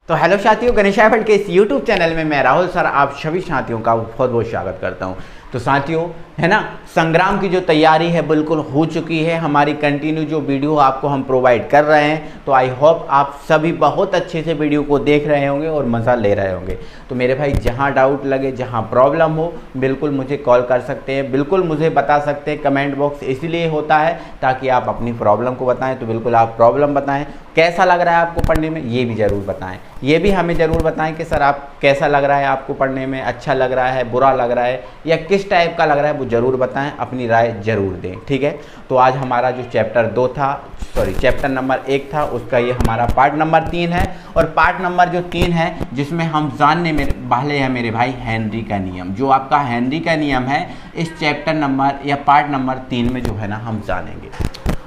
तो हेलो साथियों, गणेशाय भट्ट के इस यूट्यूब चैनल में मैं राहुल सर आप सभी साथियों का बहुत बहुत स्वागत करता हूं। तो साथियों, है ना, संग्राम की जो तैयारी है बिल्कुल हो चुकी है। हमारी कंटिन्यू जो वीडियो आपको हम प्रोवाइड कर रहे हैं, तो आई होप आप सभी बहुत अच्छे से वीडियो को देख रहे होंगे और मज़ा ले रहे होंगे। तो मेरे भाई, जहां डाउट लगे, जहां प्रॉब्लम हो, बिल्कुल मुझे कॉल कर सकते हैं, बिल्कुल मुझे बता सकते हैं। कमेंट बॉक्स इसलिए होता है ताकि आप अपनी प्रॉब्लम को बताएं। तो बिल्कुल आप प्रॉब्लम बताएं, कैसा लग रहा है आपको पढ़ने में ये भी ज़रूर बताएं। ये भी हमें ज़रूर बताएं कि सर आप कैसा लग रहा है आपको पढ़ने में, अच्छा लग रहा है, बुरा लग रहा है, या किस टाइप का लग रहा है, वो ज़रूर बताएं, अपनी राय ज़रूर दें। ठीक है। तो आज हमारा जो चैप्टर नंबर 1 था, उसका ये हमारा पार्ट नंबर 3 है। और पार्ट नंबर जो 3 है, जिसमें हम जानने वाले हैं मेरे भाई हेनरी का नियम। जो आपका हेनरी का नियम है, इस चैप्टर नंबर या पार्ट नंबर 3 में जो है ना हम जानेंगे।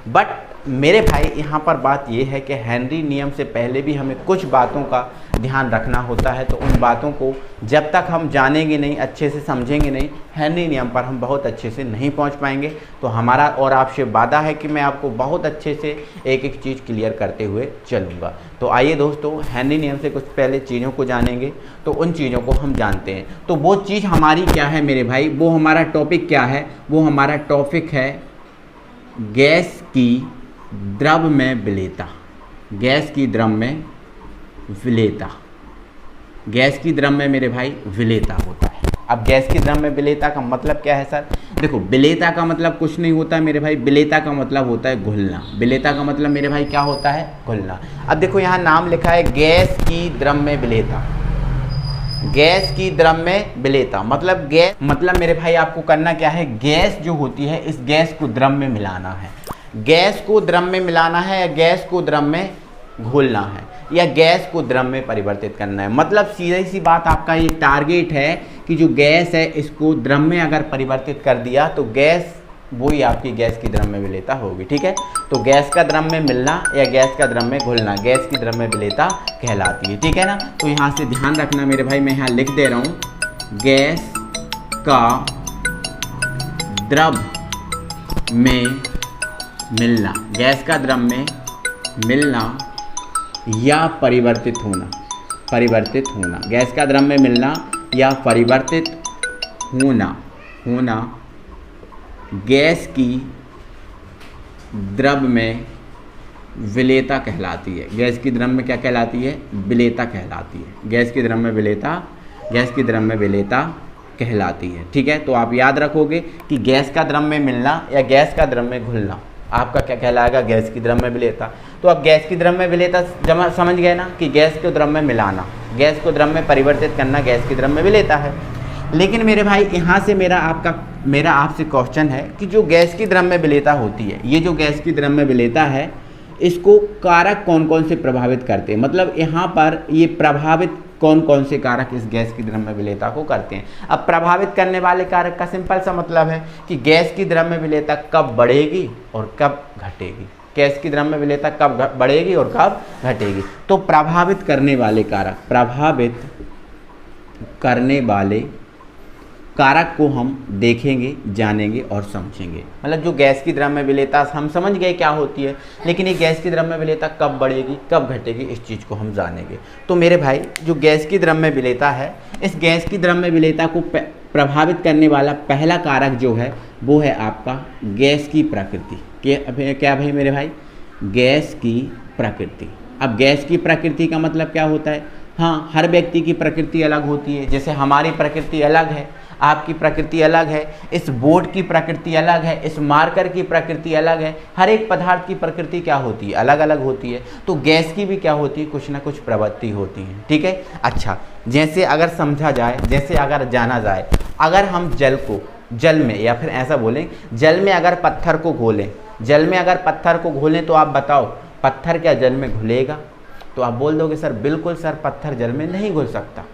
बट मेरे भाई, यहाँ पर बात यह है कि हेनरी नियम से पहले भी हमें कुछ बातों का ध्यान रखना होता है। तो उन बातों को जब तक हम जानेंगे नहीं, अच्छे से समझेंगे नहीं, हेनरी नियम पर हम बहुत अच्छे से नहीं पहुँच पाएंगे। तो हमारा और आपसे वादा है कि मैं आपको बहुत अच्छे से एक एक चीज़ क्लियर करते हुए चलूँगा। तो आइए दोस्तों, हेनरी नियम से कुछ पहले चीज़ों को जानेंगे। तो उन चीज़ों को हम जानते हैं। तो वो चीज़ हमारी क्या है मेरे भाई, वो हमारा टॉपिक क्या है? वो हमारा टॉपिक है गैस की द्रव में विलेयता। गैस की द्रव में विलेयता। गैस की द्रव में मेरे भाई विलेयता होता है। अब गैस की द्रव में विलेयता का मतलब क्या है सर? देखो, विलेयता का मतलब कुछ नहीं होता मेरे भाई, विलेयता का मतलब होता है घुलना। विलेयता का मतलब मेरे भाई क्या होता है? घुलना। अब देखो, यहाँ नाम लिखा है गैस की द्रव में विलेयता। गैस की द्रव में विलेयता मतलब मेरे भाई आपको करना क्या है? गैस जो होती है, इस गैस को द्रव में मिलाना है। गैस को द्रव में मिलाना है, या गैस को द्रव में घोलना है, या गैस को द्रव में परिवर्तित करना है। मतलब सीधी सी बात, आपका ये टारगेट है कि जो गैस है इसको द्रव में अगर परिवर्तित कर दिया तो गैस वही आपकी गैस की द्रव में विलेयता होगी। ठीक है। तो गैस का द्रव में मिलना या गैस का द्रव में घुलना गैस की द्रव में विलेयता कहलाती है। ठीक है ना। तो यहाँ से ध्यान रखना मेरे भाई, मैं यहाँ लिख दे रहा हूँ, गैस का द्रव में मिलना, गैस का द्रव में मिलना या परिवर्तित होना, गैस का द्रव में मिलना या परिवर्तित होना गैस की द्रव में विलेयता कहलाती है। गैस की द्रव में क्या कहलाती है? विलेयता कहलाती है। गैस की द्रव में विलेयता कहलाती है। ठीक है। तो आप याद रखोगे कि गैस का द्रव में मिलना या गैस का द्रव में घुलना आपका क्या कहलाएगा? गैस की द्रव में विलेयता। तो अब गैस की द्रव में विलेयता समझ गए ना, कि गैस को द्रव में मिलाना, गैस को द्रव में परिवर्तित करना गैस की द्रव में विलेयता है। लेकिन मेरे भाई, यहाँ से मेरा आपसे क्वेश्चन है कि जो गैस की द्रव में विलेयता होती है, ये जो गैस की द्रव में विलेयता है, इसको कारक कौन कौन से प्रभावित करते हैं? मतलब यहाँ पर ये प्रभावित कौन कौन से कारक इस गैस की द्रव में विलेयता को करते हैं? अब प्रभावित करने वाले कारक का सिंपल सा मतलब है कि गैस की द्रव में विलेयता कब बढ़ेगी और कब घटेगी। गैस की द्रव में विलेयता कब बढ़ेगी और कब घटेगी। तो प्रभावित करने वाले कारक को हम देखेंगे, जानेंगे और समझेंगे। मतलब जो गैस की द्रव में विलेयता हम समझ गए क्या होती है, लेकिन ये गैस की द्रव में विलेयता कब बढ़ेगी, कब घटेगी, इस चीज़ को हम जानेंगे। तो मेरे भाई, जो गैस की द्रव में विलेयता है, इस गैस की द्रव में विलेयता को प्रभावित करने वाला पहला कारक जो है, वो है आपका गैस की प्रकृति। क्या भाई मेरे भाई? गैस की प्रकृति। अब गैस की प्रकृति का मतलब क्या होता है? हाँ, हर व्यक्ति की प्रकृति अलग होती है। जैसे हमारी प्रकृति अलग है, आपकी प्रकृति अलग है, इस बोर्ड की प्रकृति अलग है, इस मार्कर की प्रकृति अलग है। हर एक पदार्थ की प्रकृति क्या होती है? अलग अलग होती है। तो गैस की भी क्या होती है? कुछ ना कुछ प्रवृत्ति होती है। ठीक है। अच्छा, जैसे अगर समझा जाए, जैसे अगर जाना जाए, अगर हम जल में, या फिर ऐसा बोलें, जल में अगर पत्थर को घोलें, तो आप बताओ, पत्थर क्या जल में घुलेगा? तो आप बोल दोगे सर बिल्कुल सर, पत्थर जल में नहीं घुल सकता।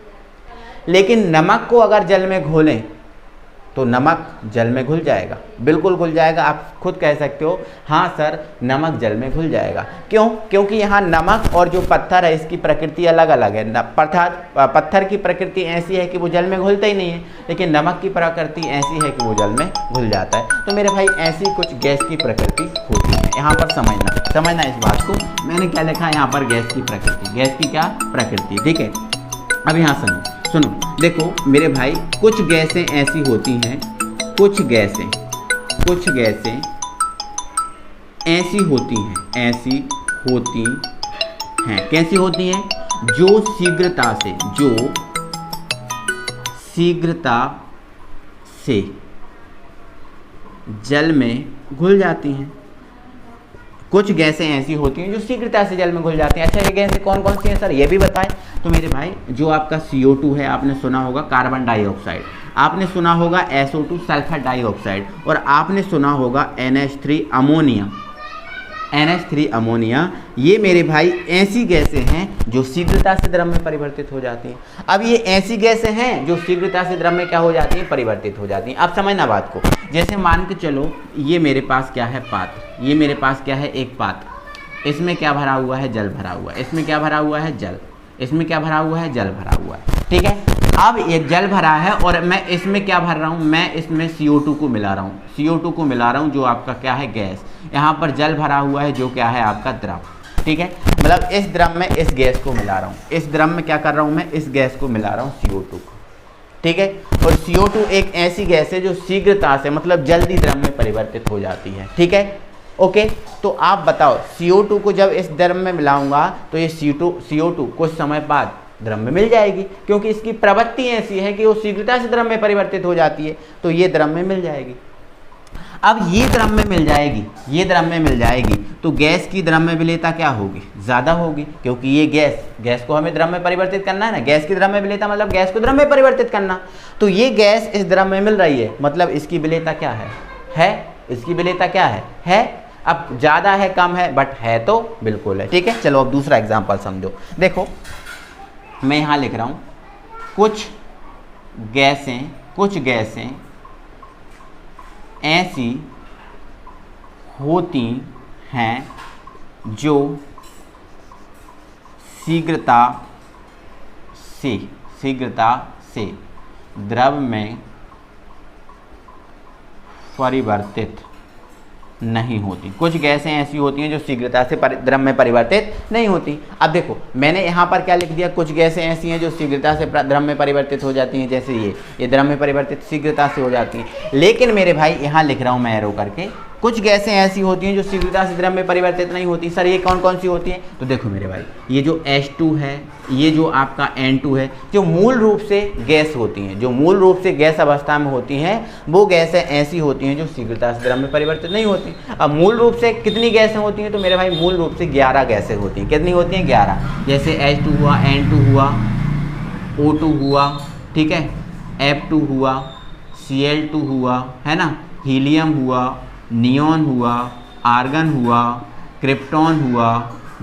लेकिन नमक को अगर जल में घोलें तो नमक जल में घुल जाएगा, बिल्कुल घुल जाएगा। आप खुद कह सकते हो हाँ सर नमक जल में घुल जाएगा। क्यों? क्योंकि यहाँ नमक और जो पत्थर है इसकी प्रकृति अलग अलग है। पत्थर की प्रकृति ऐसी है कि वो जल में घुलता ही नहीं है, लेकिन नमक की प्रकृति ऐसी है कि वो जल में घुल जाता है। तो मेरे भाई ऐसी कुछ गैस की प्रकृति होती है। यहाँ पर समझना इस बात को। मैंने क्या लिखा है यहाँ पर? गैस की प्रकृति। गैस की क्या प्रकृति, ठीक है। अब यहाँ सुनो, देखो मेरे भाई, कुछ गैसें ऐसी होती हैं, कुछ गैसें ऐसी होती हैं, कैसी होती हैं? जो शीघ्रता से जल में घुल जाती हैं। कुछ गैसें ऐसी होती हैं जो शीघ्रता से जल में घुल जाती हैं। अच्छा, ये गैसें कौन कौन सी हैं सर, ये भी बताएं। तो मेरे भाई, जो आपका CO2 है, आपने सुना होगा कार्बन डाइऑक्साइड, आपने सुना होगा SO2 सल्फर डाइऑक्साइड, और आपने सुना होगा NH3 अमोनिया। ये मेरे भाई ऐसी गैसें हैं जो शीघ्रता से द्रव में परिवर्तित हो जाती हैं। अब ये ऐसी गैसें हैं जो शीघ्रता से द्रव में क्या हो जाती हैं? परिवर्तित हो जाती हैं। अब समझना बात को। जैसे मान के चलो, ये मेरे पास क्या है? पात्र। ये मेरे पास क्या है? एक पात्र। इसमें क्या भरा हुआ है? जल भरा हुआ है। इसमें क्या भरा हुआ है? जल। इसमें क्या भरा हुआ है? जल भरा हुआ है, ठीक है। अब ये जल भरा है और मैं इसमें क्या भर रहा हूँ? मैं इसमें CO2 को मिला रहा हूँ, CO2 को मिला रहा हूँ, जो आपका क्या है? गैस। यहाँ पर जल भरा हुआ है जो क्या है? आपका द्रव, ठीक है। मतलब इस द्रव में इस गैस को मिला रहा हूँ, इस द्रव में क्या कर रहा हूँ? मैं इस गैस को मिला रहा हूँ, CO2 को, ठीक है। और CO2 एक ऐसी गैस है जो शीघ्रता से, मतलब जल्दी द्रव में परिवर्तित हो जाती है, ठीक है। ओके, तो आप बताओ, CO2 को जब इस द्रव में मिलाऊंगा तो ये CO2 कुछ समय बाद द्रव में मिल जाएगी, क्योंकि इसकी प्रवृत्ति ऐसी है कि वो शीघ्रता से द्रव में परिवर्तित हो जाती है, तो ये द्रव में मिल जाएगी। अब ये द्रव में मिल जाएगी, तो गैस की द्रव में विलेयता क्या होगी? ज़्यादा होगी, क्योंकि ये गैस को हमें द्रव में परिवर्तित करना है ना। गैस की द्रव में विलेयता मतलब गैस को द्रव में परिवर्तित करना। तो ये गैस इस द्रव में मिल रही है, मतलब इसकी विलेयता क्या है? इसकी विलेयता क्या है? अब ज़्यादा है, कम है, बट है तो बिल्कुल है, ठीक है। चलो अब दूसरा एग्जाम्पल समझो। देखो मैं यहाँ लिख रहा हूँ, कुछ गैसें ऐसी होती हैं जो शीघ्रता से द्रव में परिवर्तित नहीं होती। कुछ गैसें ऐसी होती हैं जो शीघ्रता से द्रव में परिवर्तित नहीं होती। अब देखो मैंने यहाँ पर क्या लिख दिया? कुछ गैसें ऐसी हैं जो शीघ्रता से द्रव में परिवर्तित हो जाती हैं, जैसे ये द्रव में परिवर्तित शीघ्रता से हो जाती हैं। लेकिन मेरे भाई यहाँ लिख रहा हूँ मैं एरो करके, कुछ गैसें ऐसी होती हैं जो शीघ्रता से द्रव में परिवर्तित नहीं होती। सर ये कौन कौन सी होती हैं? तो देखो मेरे भाई, ये जो H2 है, ये जो आपका N2 है, जो मूल रूप से गैस होती हैं, जो मूल रूप से गैस अवस्था में होती हैं, वो गैसें ऐसी होती हैं जो शीघ्रता से द्रव में परिवर्तित नहीं होती। अब मूल रूप से कितनी गैसें होती हैं? तो मेरे भाई मूल रूप से 11 गैसें होती हैं। कितनी होती हैं? 11। जैसे H2 हुआ, N2 हुआ, O2 हुआ, ठीक है, F2 हुआ, Cl2 हुआ, है ना, हीलियम हुआ, नियॉन हुआ, आर्गन हुआ, क्रिप्टॉन हुआ,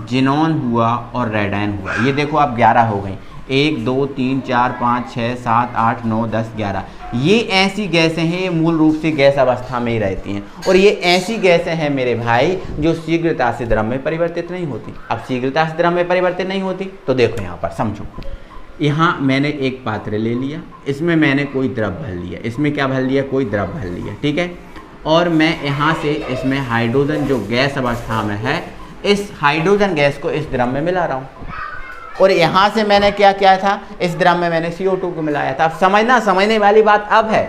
जिनॉन हुआ और रेडान हुआ। ये देखो आप 11 हो गई। 1 2 3 4 5 6 7 8 9 10 11। ये ऐसी गैसें हैं, ये मूल रूप से गैस अवस्था में ही रहती हैं, और ये ऐसी गैसें हैं मेरे भाई जो शीघ्रता से द्रव में परिवर्तित नहीं होती। अब शीघ्रता से द्रव में परिवर्तित नहीं होती तो देखो यहाँ पर समझो, यहाँ मैंने एक पात्र ले लिया, इसमें मैंने कोई द्रव भर लिया, इसमें क्या भर लिया? कोई द्रव भर लिया, ठीक है। और मैं यहाँ से इसमें हाइड्रोजन जो गैस अवस्था में है, इस हाइड्रोजन गैस को इस द्रव में मिला रहा हूँ, और यहाँ से मैंने क्या किया था? इस द्रव में मैंने CO2 को मिलाया था। अब समझने वाली बात अब है,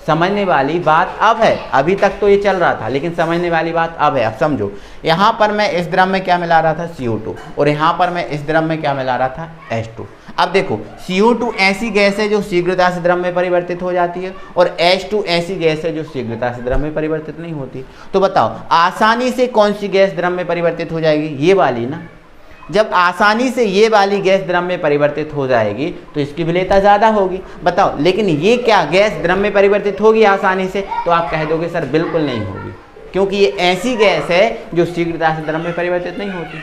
समझने वाली बात अब है। अभी तक तो ये चल रहा था, लेकिन समझने वाली बात अब है। अब समझो, यहाँ पर मैं इस द्रव में क्या मिला रहा था? CO2, और यहाँ पर मैं इस द्रव में क्या मिला रहा था? H2। अब देखो, CO2 ऐसी गैस है जो शीघ्रता से द्रव में परिवर्तित हो जाती है, और H2 ऐसी गैस है जो शीघ्रता से द्रव में परिवर्तित नहीं होती। तो बताओ आसानी से कौन सी गैस द्रव में परिवर्तित हो जाएगी? ये वाली ना। जब आसानी से ये वाली गैस द्रव में परिवर्तित हो जाएगी तो इसकी विलेयता ज़्यादा होगी। बताओ, लेकिन ये क्या गैस द्रव में परिवर्तित होगी आसानी से? तो आप कह दोगे सर बिल्कुल नहीं होगी, क्योंकि ये ऐसी गैस है जो शीघ्रता से द्रव में परिवर्तित नहीं होती।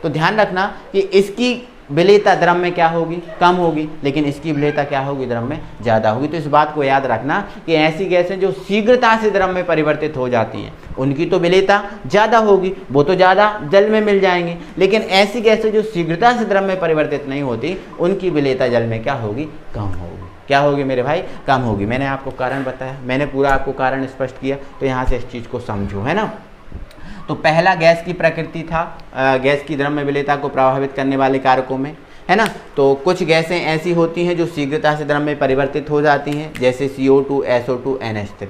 तो ध्यान रखना कि इसकी विलेयता द्रव्य में क्या होगी, कम होगी, लेकिन इसकी विलेयता क्या होगी, द्रव्य में ज़्यादा होगी। तो इस बात को याद रखना कि ऐसी गैसें जो शीघ्रता से द्रव्य में परिवर्तित हो जाती हैं उनकी तो विलेयता ज़्यादा होगी, वो तो ज़्यादा जल में मिल जाएंगी, लेकिन ऐसी गैसें जो शीघ्रता से द्रव्य में परिवर्तित नहीं होती उनकी विलेयता जल में क्या होगी, कम होगी। क्या होगी मेरे भाई, कम होगी। मैंने आपको कारण बताया, मैंने पूरा आपको कारण स्पष्ट किया, तो यहाँ से इस चीज़ को समझो, है ना। तो पहला गैस की प्रकृति था, गैस की द्रव्य विलेयता को प्रभावित करने वाले कारकों में, है ना। तो कुछ गैसें ऐसी होती हैं जो शीघ्रता से द्रव्य में परिवर्तित हो जाती हैं, जैसे CO2, SO2, NH3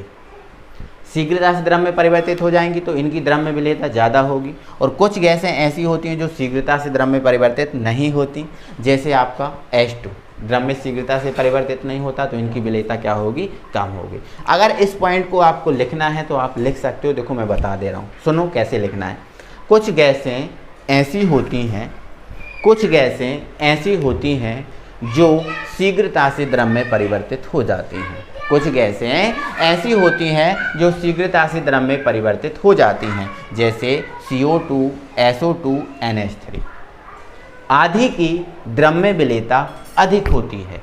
शीघ्रता से द्रव्य में परिवर्तित हो जाएंगी तो इनकी द्रव्य विलेयता ज़्यादा होगी। और कुछ गैसें ऐसी होती हैं जो शीघ्रता से द्रव्य में परिवर्तित नहीं होती, जैसे आपका H2 द्रव्य में शीघ्रता से परिवर्तित नहीं होता तो इनकी विलेयता क्या होगी, कम होगी। अगर इस पॉइंट को आपको लिखना है तो आप लिख सकते हो, देखो मैं बता दे रहा हूँ, सुनो कैसे लिखना है। कुछ गैसें ऐसी होती हैं, कुछ गैसें ऐसी होती हैं जो शीघ्रता से द्रव्य में परिवर्तित हो जाती हैं। कुछ गैसें ऐसी होती हैं जो शीघ्रता से द्रव्य में परिवर्तित हो जाती हैं, जैसे CO2, SO2, NH3 आदि की द्रव्य विलेयता अधिक होती है।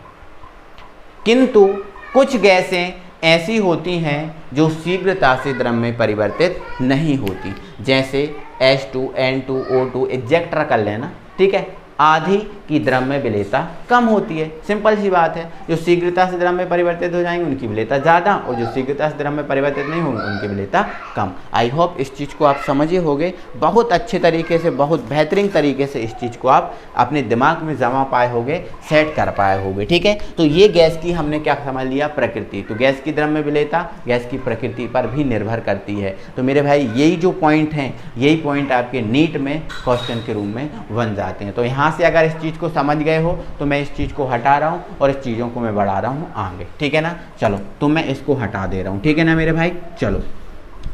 किंतु कुछ गैसें ऐसी होती हैं जो शीघ्रता से द्रव्य में परिवर्तित नहीं होती, जैसे H2, N2, O2 एग्जैक्ट्रा कर लेना, ठीक है। आधी की द्रव्य विलेयता कम होती है, सिंपल सी बात है। जो शीघ्रता से द्रव्य में परिवर्तित हो जाएंगे उनकी विलेयता ज़्यादा, और जो शीघ्रता से द्रव्य में परिवर्तित नहीं होंगे उनकी विलेयता कम। आई होप इस चीज़ को आप समझे होंगे, बहुत अच्छे तरीके से, बहुत बेहतरीन तरीके से इस चीज़ को आप अपने दिमाग में जमा पाए होंगे, सेट कर पाए होंगे, ठीक है। तो ये गैस की हमने क्या समझ लिया, प्रकृति। तो गैस की द्रव्य विलेयता गैस की प्रकृति पर भी निर्भर करती है। तो मेरे भाई यही जो पॉइंट हैं, यही पॉइंट आपके नीट में क्वेश्चन के रूप में बन जाते हैं। तो यहाँ से अगर इस चीज़ को समझ गए हो तो मैं इस चीज़ को हटा रहा हूँ और इस चीज़ों को मैं बढ़ा रहा हूँ आगे, ठीक है ना। चलो तो मैं इसको हटा दे रहा हूँ, ठीक है ना मेरे भाई। चलो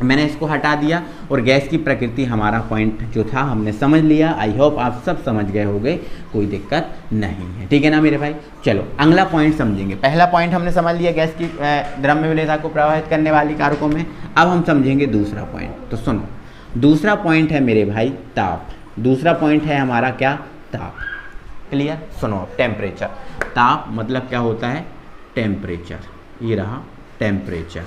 मैंने इसको हटा दिया और गैस की प्रकृति हमारा पॉइंट जो था हमने समझ लिया। आई होप आप सब समझ गए होंगे, कोई दिक्कत नहीं है, ठीक है ना मेरे भाई। चलो अगला पॉइंट समझेंगे। पहला पॉइंट हमने समझ लिया गैस की द्रव्य विलेयता को प्रभावित करने वाली कारकों में। अब हम समझेंगे दूसरा पॉइंट। तो सुनो, दूसरा पॉइंट है मेरे भाई ताप। दूसरा पॉइंट है हमारा क्या, ताप। क्लियर, सुनो। टेम्परेचर, ताप मतलब क्या होता है, टेम्परेचर। ये रहा टेम्परेचर,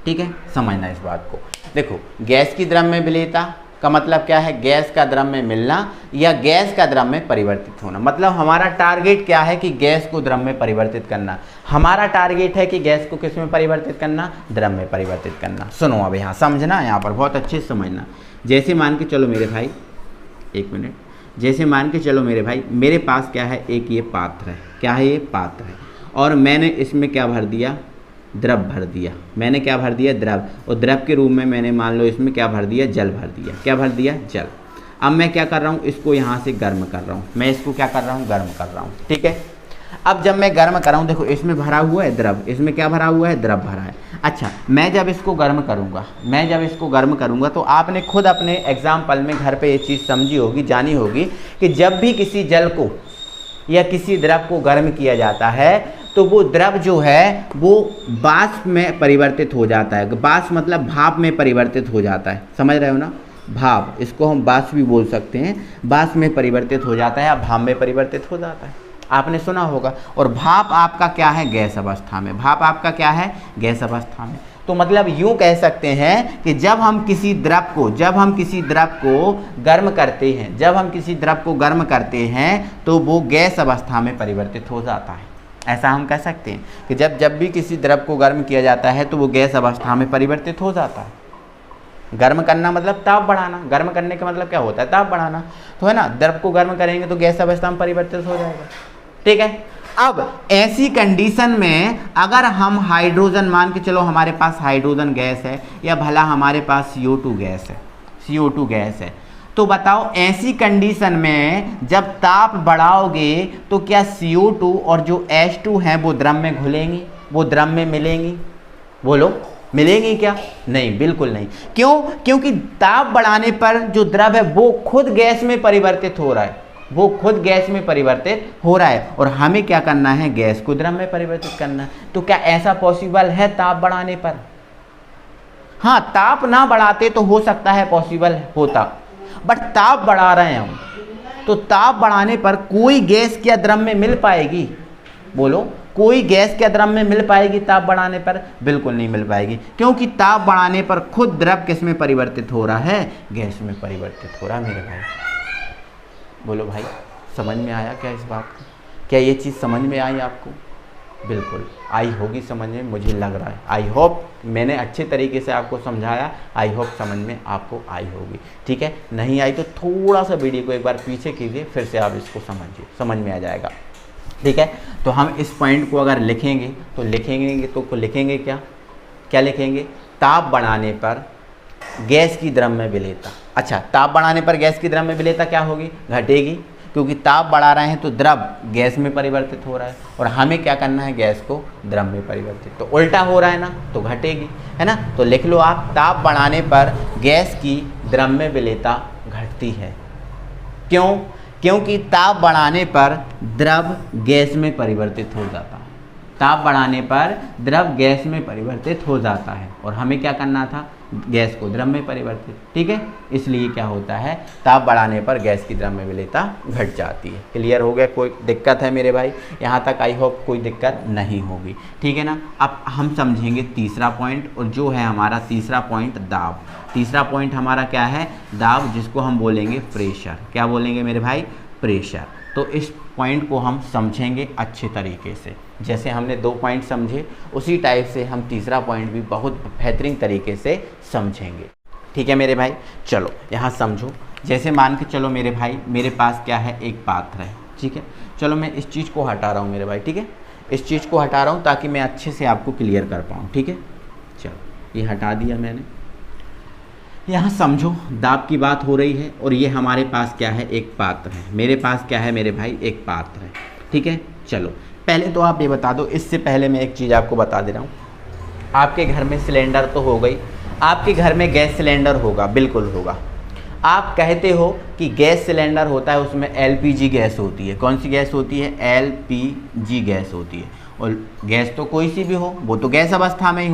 ठीक है, समझना इस बात को। देखो गैस की द्रव्य विलेयता का मतलब क्या है, गैस का द्रव्य में मिलना या गैस का द्रव्य में परिवर्तित होना। मतलब हमारा टारगेट क्या है कि गैस को द्रव्य में परिवर्तित करना। हमारा टारगेट है कि गैस को किस में परिवर्तित करना, द्रव्य में परिवर्तित करना। सुनो अब यहाँ समझना, यहाँ पर बहुत अच्छे से समझना। जैसे मान के चलो मेरे भाई, एक मिनट, जैसे मान के चलो मेरे भाई, मेरे पास क्या है, एक ये पात्र है। क्या है, ये पात्र है, और मैंने इसमें क्या भर दिया, द्रव भर दिया। मैंने क्या भर दिया, द्रव। और द्रव के रूप में मैंने मान लो इसमें क्या भर दिया, जल भर दिया। क्या भर दिया, जल। अब मैं क्या कर रहा हूँ, इसको यहाँ से गर्म कर रहा हूँ। मैं इसको क्या कर रहा हूँ, गर्म कर रहा हूँ, ठीक है। अब जब मैं गर्म कर रहा हूँ, देखो इसमें भरा हुआ है द्रव, इसमें क्या भरा हुआ है, द्रव भरा है। अच्छा, मैं जब इसको गर्म करूँगा, तो आपने खुद अपने एग्जाम्पल में घर पे ये चीज़ समझी होगी, जानी होगी कि जब भी किसी जल को या किसी द्रव को गर्म किया जाता है तो वो द्रव जो है वो वाष्प में परिवर्तित हो जाता है। वाष्प मतलब भाप में परिवर्तित हो जाता है, समझ रहे हो ना। भाप, इसको हम वाष्प भी बोल सकते हैं। वाष्प में परिवर्तित हो जाता है या भाप में परिवर्तित हो जाता है, आपने सुना होगा। और भाप आपका क्या है, गैस अवस्था में। भाप आपका क्या है, गैस अवस्था में। तो मतलब यूँ कह सकते हैं कि जब हम किसी द्रव को गर्म करते हैं, तो वो गैस अवस्था में परिवर्तित हो जाता है। ऐसा हम कह सकते हैं कि जब भी किसी द्रव को गर्म किया जाता है तो वो गैस अवस्था में परिवर्तित हो जाता है। गर्म करना मतलब ताप बढ़ाना। गर्म करने का मतलब क्या होता है, ताप बढ़ाना, तो है ना। द्रव को गर्म करेंगे तो गैस अवस्था में परिवर्तित हो जाएगा, ठीक है। अब ऐसी कंडीशन में अगर हम हाइड्रोजन, मान के चलो हमारे पास हाइड्रोजन गैस है या भला हमारे पास CO2 गैस है, तो बताओ ऐसी कंडीशन में जब ताप बढ़ाओगे तो क्या CO2 और जो H2 हैं वो द्रव में घुलेंगी, वो द्रव में मिलेंगी? बोलो, मिलेंगी क्या? नहीं, बिल्कुल नहीं। क्यों? क्योंकि ताप बढ़ाने पर जो द्रव है वो खुद गैस में परिवर्तित हो रहा है, और हमें क्या करना है, गैस को द्रव में परिवर्तित करना है। तो क्या ऐसा पॉसिबल है ताप बढ़ाने पर? हाँ, ताप ना बढ़ाते तो हो सकता है पॉसिबल होता, बट ताप बढ़ा रहे हैं हम, तो ताप बढ़ाने पर कोई गैस क्या द्रव्य में मिल पाएगी? बोलो, कोई गैस क्या द्रव्य में मिल पाएगी ताप बढ़ाने पर? बिल्कुल नहीं मिल पाएगी, क्योंकि ताप बढ़ाने पर खुद द्रव किस में परिवर्तित हो रहा है? गैस में परिवर्तित हो रहा है मेरे भाई। बोलो भाई, समझ में आया क्या इस बात को? क्या ये चीज़ समझ में आई आपको? बिल्कुल आई होगी समझ में, मुझे लग रहा है। आई होप मैंने अच्छे तरीके से आपको समझाया, आई होप समझ में आपको आई होगी। ठीक है, नहीं आई तो थोड़ा सा वीडियो को एक बार पीछे कीजिए, फिर से आप इसको समझिए, समझ में आ जाएगा। ठीक है, तो हम इस पॉइंट को अगर लिखेंगे तो लिखेंगे क्या लिखेंगे? ताप बढ़ाने पर गैस की द्रव्य विलेयता। अच्छा, ताप बढ़ाने पर गैस की द्रव्य विलेयता क्या होगी? घटेगी, क्योंकि ताप बढ़ा रहे हैं तो द्रव गैस में परिवर्तित हो रहा है, और हमें क्या करना है? गैस को द्रव में परिवर्तित, तो उल्टा हो रहा है ना, तो घटेगी, है ना। तो लिख लो आप, ताप बढ़ाने पर गैस की द्रव्य विलेयता घटती है। क्यों? क्योंकि ताप बढ़ाने पर द्रव गैस में परिवर्तित हो जाता है। ताप बढ़ाने पर द्रव गैस में परिवर्तित हो जाता है, और हमें क्या करना था? गैस को द्रव में परिवर्तित। ठीक है, इसलिए क्या होता है? ताप बढ़ाने पर गैस की द्रव्य विलेयता घट जाती है। क्लियर हो गया? कोई दिक्कत है मेरे भाई? यहाँ तक आई होप कोई दिक्कत नहीं होगी। ठीक है ना। अब हम समझेंगे तीसरा पॉइंट, और जो है हमारा तीसरा पॉइंट दाब। तीसरा पॉइंट हमारा क्या है? दाब, जिसको हम बोलेंगे प्रेशर। क्या बोलेंगे मेरे भाई? प्रेशर। तो इस पॉइंट को हम समझेंगे अच्छे तरीके से। जैसे हमने 2 पॉइंट समझे, उसी टाइप से हम तीसरा पॉइंट भी बहुत बेहतरीन तरीके से समझेंगे। ठीक है मेरे भाई, चलो यहाँ समझो। जैसे मान के चलो मेरे भाई, मेरे पास क्या है? एक पात्र है। ठीक है, चलो मैं इस चीज़ को हटा रहा हूँ मेरे भाई। ठीक है, इस चीज़ को हटा रहा हूँ ताकि मैं अच्छे से आपको क्लियर कर पाऊँ। ठीक है, चलो ये हटा दिया मैंने। यहाँ समझो, दाब की बात हो रही है, और ये हमारे पास क्या है? एक पात्र है। मेरे पास क्या है मेरे भाई? एक पात्र है। ठीक है, चलो पहले तो आप ये बता दो, इससे पहले मैं एक चीज़ आपको बता दे रहा हूँ। आपके घर में सिलेंडर तो हो गई, आपके घर में गैस सिलेंडर होगा, बिल्कुल होगा। आप कहते हो कि गैस सिलेंडर होता है, उसमें एलपीजी गैस होती है। कौन सी गैस होती है? एलपीजी गैस होती है। और गैस तो कोई सी भी हो, वो तो गैस अवस्था में ही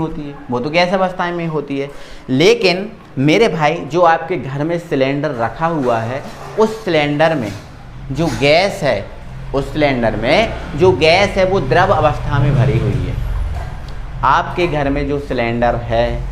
होती है, लेकिन मेरे भाई जो आपके घर में सिलेंडर रखा हुआ है, उस सिलेंडर में जो गैस है वो द्रव अवस्था में भरी हुई है। आपके घर में जो सिलेंडर है,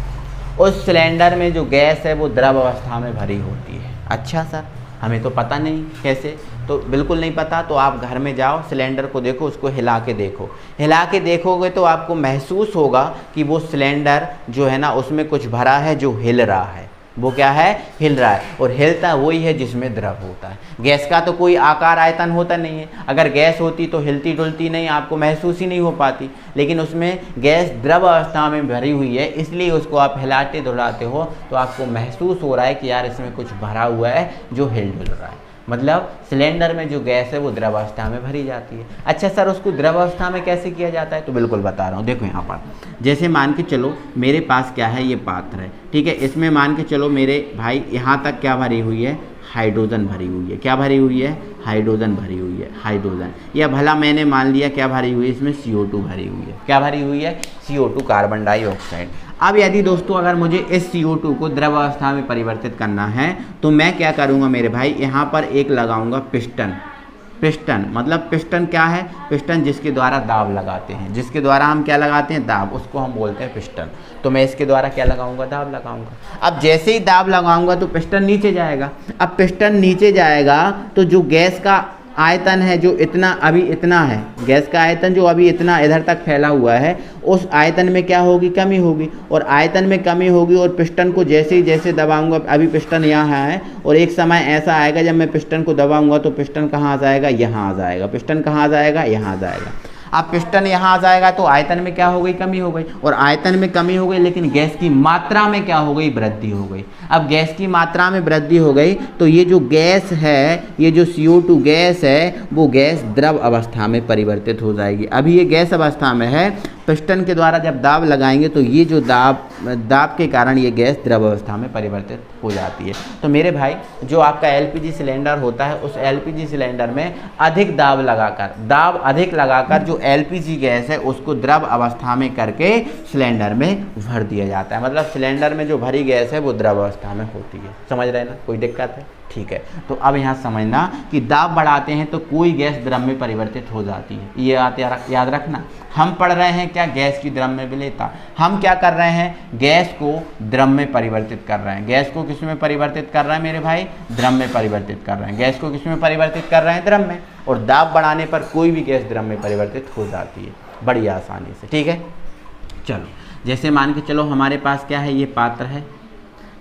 उस सिलेंडर में जो गैस है वो द्रव अवस्था में भरी होती है। अच्छा सर, हमें तो पता नहीं कैसे, तो बिल्कुल नहीं पता। तो आप घर में जाओ, सिलेंडर को देखो, उसको हिला के देखोगे तो आपको महसूस होगा कि वो सिलेंडर जो है ना, उसमें कुछ भरा है जो हिल रहा है। वो क्या है? हिल रहा है, और हिलता वही है जिसमें द्रव होता है। गैस का तो कोई आकार आयतन होता नहीं है। अगर गैस होती तो हिलती डुलती नहीं, आपको महसूस ही नहीं हो पाती, लेकिन उसमें गैस द्रव अवस्था में भरी हुई है, इसलिए उसको आप हिलाते डुलाते हो तो आपको महसूस हो रहा है कि यार इसमें कुछ भरा हुआ है जो हिल डुल रहा है। मतलब सिलेंडर में जो गैस है वो द्रव अवस्था में भरी जाती है। अच्छा सर, उसको द्रव अवस्था में कैसे किया जाता है? तो बिल्कुल बता रहा हूँ। देखो यहाँ पर, जैसे मान के चलो मेरे पास क्या है? ये पात्र है। ठीक है, इसमें मान के चलो मेरे भाई यहाँ तक क्या भरी हुई है? हाइड्रोजन भरी हुई है। क्या भरी हुई है? हाइड्रोजन भरी हुई है। हाइड्रोजन, या भला मैंने मान लिया क्या भरी हुई है? इसमें CO2 भरी हुई है। क्या भरी हुई है? CO2, carbon dioxide. अब यदि दोस्तों अगर मुझे इस CO2 को द्रव अवस्था में परिवर्तित करना है, तो मैं क्या करूँगा मेरे भाई? यहाँ पर एक लगाऊंगा पिस्टन। पिस्टन मतलब पिस्टन क्या है? पिस्टन जिसके द्वारा दाब लगाते हैं, जिसके द्वारा हम क्या लगाते हैं? दाब, उसको हम बोलते हैं पिस्टन। तो मैं इसके द्वारा क्या लगाऊंगा? दाब लगाऊंगा। अब जैसे ही दाब लगाऊंगा तो पिस्टन नीचे जाएगा। अब पिस्टन नीचे जाएगा तो जो गैस का आयतन है, जो इतना अभी इतना है, गैस का आयतन जो अभी इतना इधर तक फैला हुआ है, उस आयतन में क्या होगी? कमी होगी। और आयतन में कमी होगी, और पिस्टन को जैसे दबाऊंगा, अभी पिस्टन यहाँ है, और एक समय ऐसा आएगा जब मैं पिस्टन को दबाऊंगा तो पिस्टन कहाँ आ जाएगा? यहाँ आ जाएगा। पिस्टन कहाँ आ जाएगा? यहाँ आ जाएगा। अब पिस्टन यहाँ आ जाएगा तो आयतन में क्या हो गई? कमी हो गई। और आयतन में कमी हो गई, लेकिन गैस की मात्रा में क्या हो गई? वृद्धि हो गई। अब गैस की मात्रा में वृद्धि हो गई तो ये जो गैस है, ये जो CO2 गैस है, वो गैस द्रव अवस्था में परिवर्तित हो जाएगी। अभी ये गैस अवस्था में है, पिस्टन के द्वारा जब दाब लगाएंगे तो ये जो दाब के कारण ये गैस द्रव अवस्था में परिवर्तित हो जाती है। तो मेरे भाई जो आपका LPG सिलेंडर होता है, उस LPG सिलेंडर में अधिक दाब अधिक लगाकर जो LPG गैस है उसको द्रव अवस्था में करके सिलेंडर में भर दिया जाता है। मतलब सिलेंडर में जो भरी गैस है वो द्रव अवस्था में होती है। समझ रहे ना? कोई दिक्कत है? ठीक है। तो अब यहाँ समझना कि दाब बढ़ाते हैं तो कोई गैस द्रव में परिवर्तित हो जाती है, ये याद रखना। हम पढ़ रहे हैं क्या, गैस की द्रव में विलेयता। हम क्या कर रहे हैं, गैस को द्रव में परिवर्तित कर रहे हैं। गैस को किस में परिवर्तित कर रहे हैं मेरे भाई, द्रव में परिवर्तित कर रहे हैं। गैस को किस में परिवर्तित कर रहे हैं, द्रव में। और दाब बढ़ाने पर कोई भी गैस द्रव में परिवर्तित हो जाती है बड़ी आसानी से, ठीक है। चलो जैसे मान के चलो हमारे पास क्या है, ये पात्र है,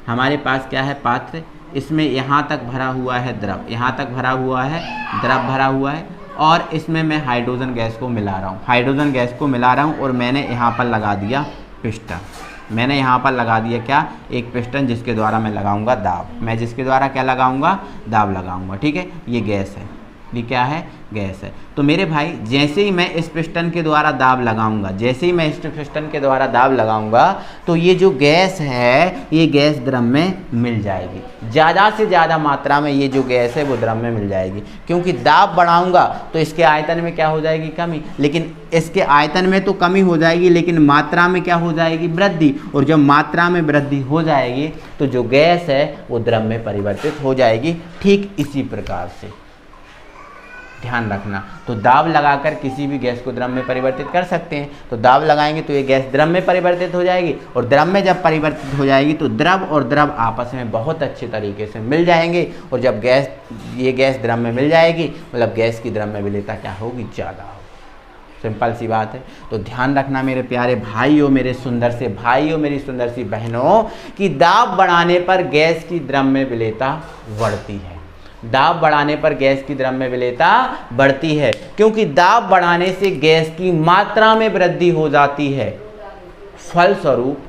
हमारे पास क्या है, पात्र, इसमें यहाँ तक भरा हुआ है द्रव, यहाँ तक भरा हुआ है द्रव भरा हुआ है, और इसमें मैं हाइड्रोजन गैस को मिला रहा हूँ, हाइड्रोजन गैस को मिला रहा हूँ। और मैंने यहाँ पर लगा दिया पिस्टन, मैंने यहाँ पर लगा दिया क्या, एक पिस्टन, जिसके द्वारा मैं लगाऊंगा दाब। मैं जिसके द्वारा क्या लगाऊंगा, दाब लगाऊंगा, ठीक है। ये गैस है, ये क्या है, गैस है। तो मेरे भाई जैसे ही मैं इस पिस्टन के द्वारा दाब लगाऊंगा, जैसे ही मैं इस पिस्टन के द्वारा दाब लगाऊंगा, तो ये जो गैस है ये गैस द्रव में मिल जाएगी। ज़्यादा से ज़्यादा मात्रा में ये जो गैस है वो द्रव में मिल जाएगी, क्योंकि दाब बढ़ाऊंगा तो इसके आयतन में क्या हो जाएगी, कमी। लेकिन इसके आयतन में तो कमी हो जाएगी, लेकिन मात्रा में क्या हो जाएगी, वृद्धि। और जब मात्रा में वृद्धि हो जाएगी तो जो गैस है वो द्रव में परिवर्तित हो जाएगी। ठीक इसी प्रकार से ध्यान रखना। तो दाब लगाकर किसी भी गैस को द्रव में परिवर्तित कर सकते हैं। तो दाब लगाएंगे तो ये गैस द्रव में परिवर्तित हो जाएगी, और द्रव में जब परिवर्तित हो जाएगी तो द्रव और द्रव आपस में बहुत अच्छे तरीके से मिल जाएंगे। और जब ये गैस द्रव में मिल जाएगी, मतलब गैस की द्रव में विलेयता क्या होगी, ज़्यादा होगी। सिंपल सी बात है। तो ध्यान रखना मेरे प्यारे भाइयों, मेरे सुंदर से भाइयों, मेरी सुंदर सी बहनों, कि दाब बढ़ाने पर गैस की द्रव में विलेयता बढ़ती है। दाब बढ़ाने पर गैस की द्रव में विलेयता बढ़ती है, क्योंकि दाब बढ़ाने से गैस की मात्रा में वृद्धि हो जाती है। फलस्वरूप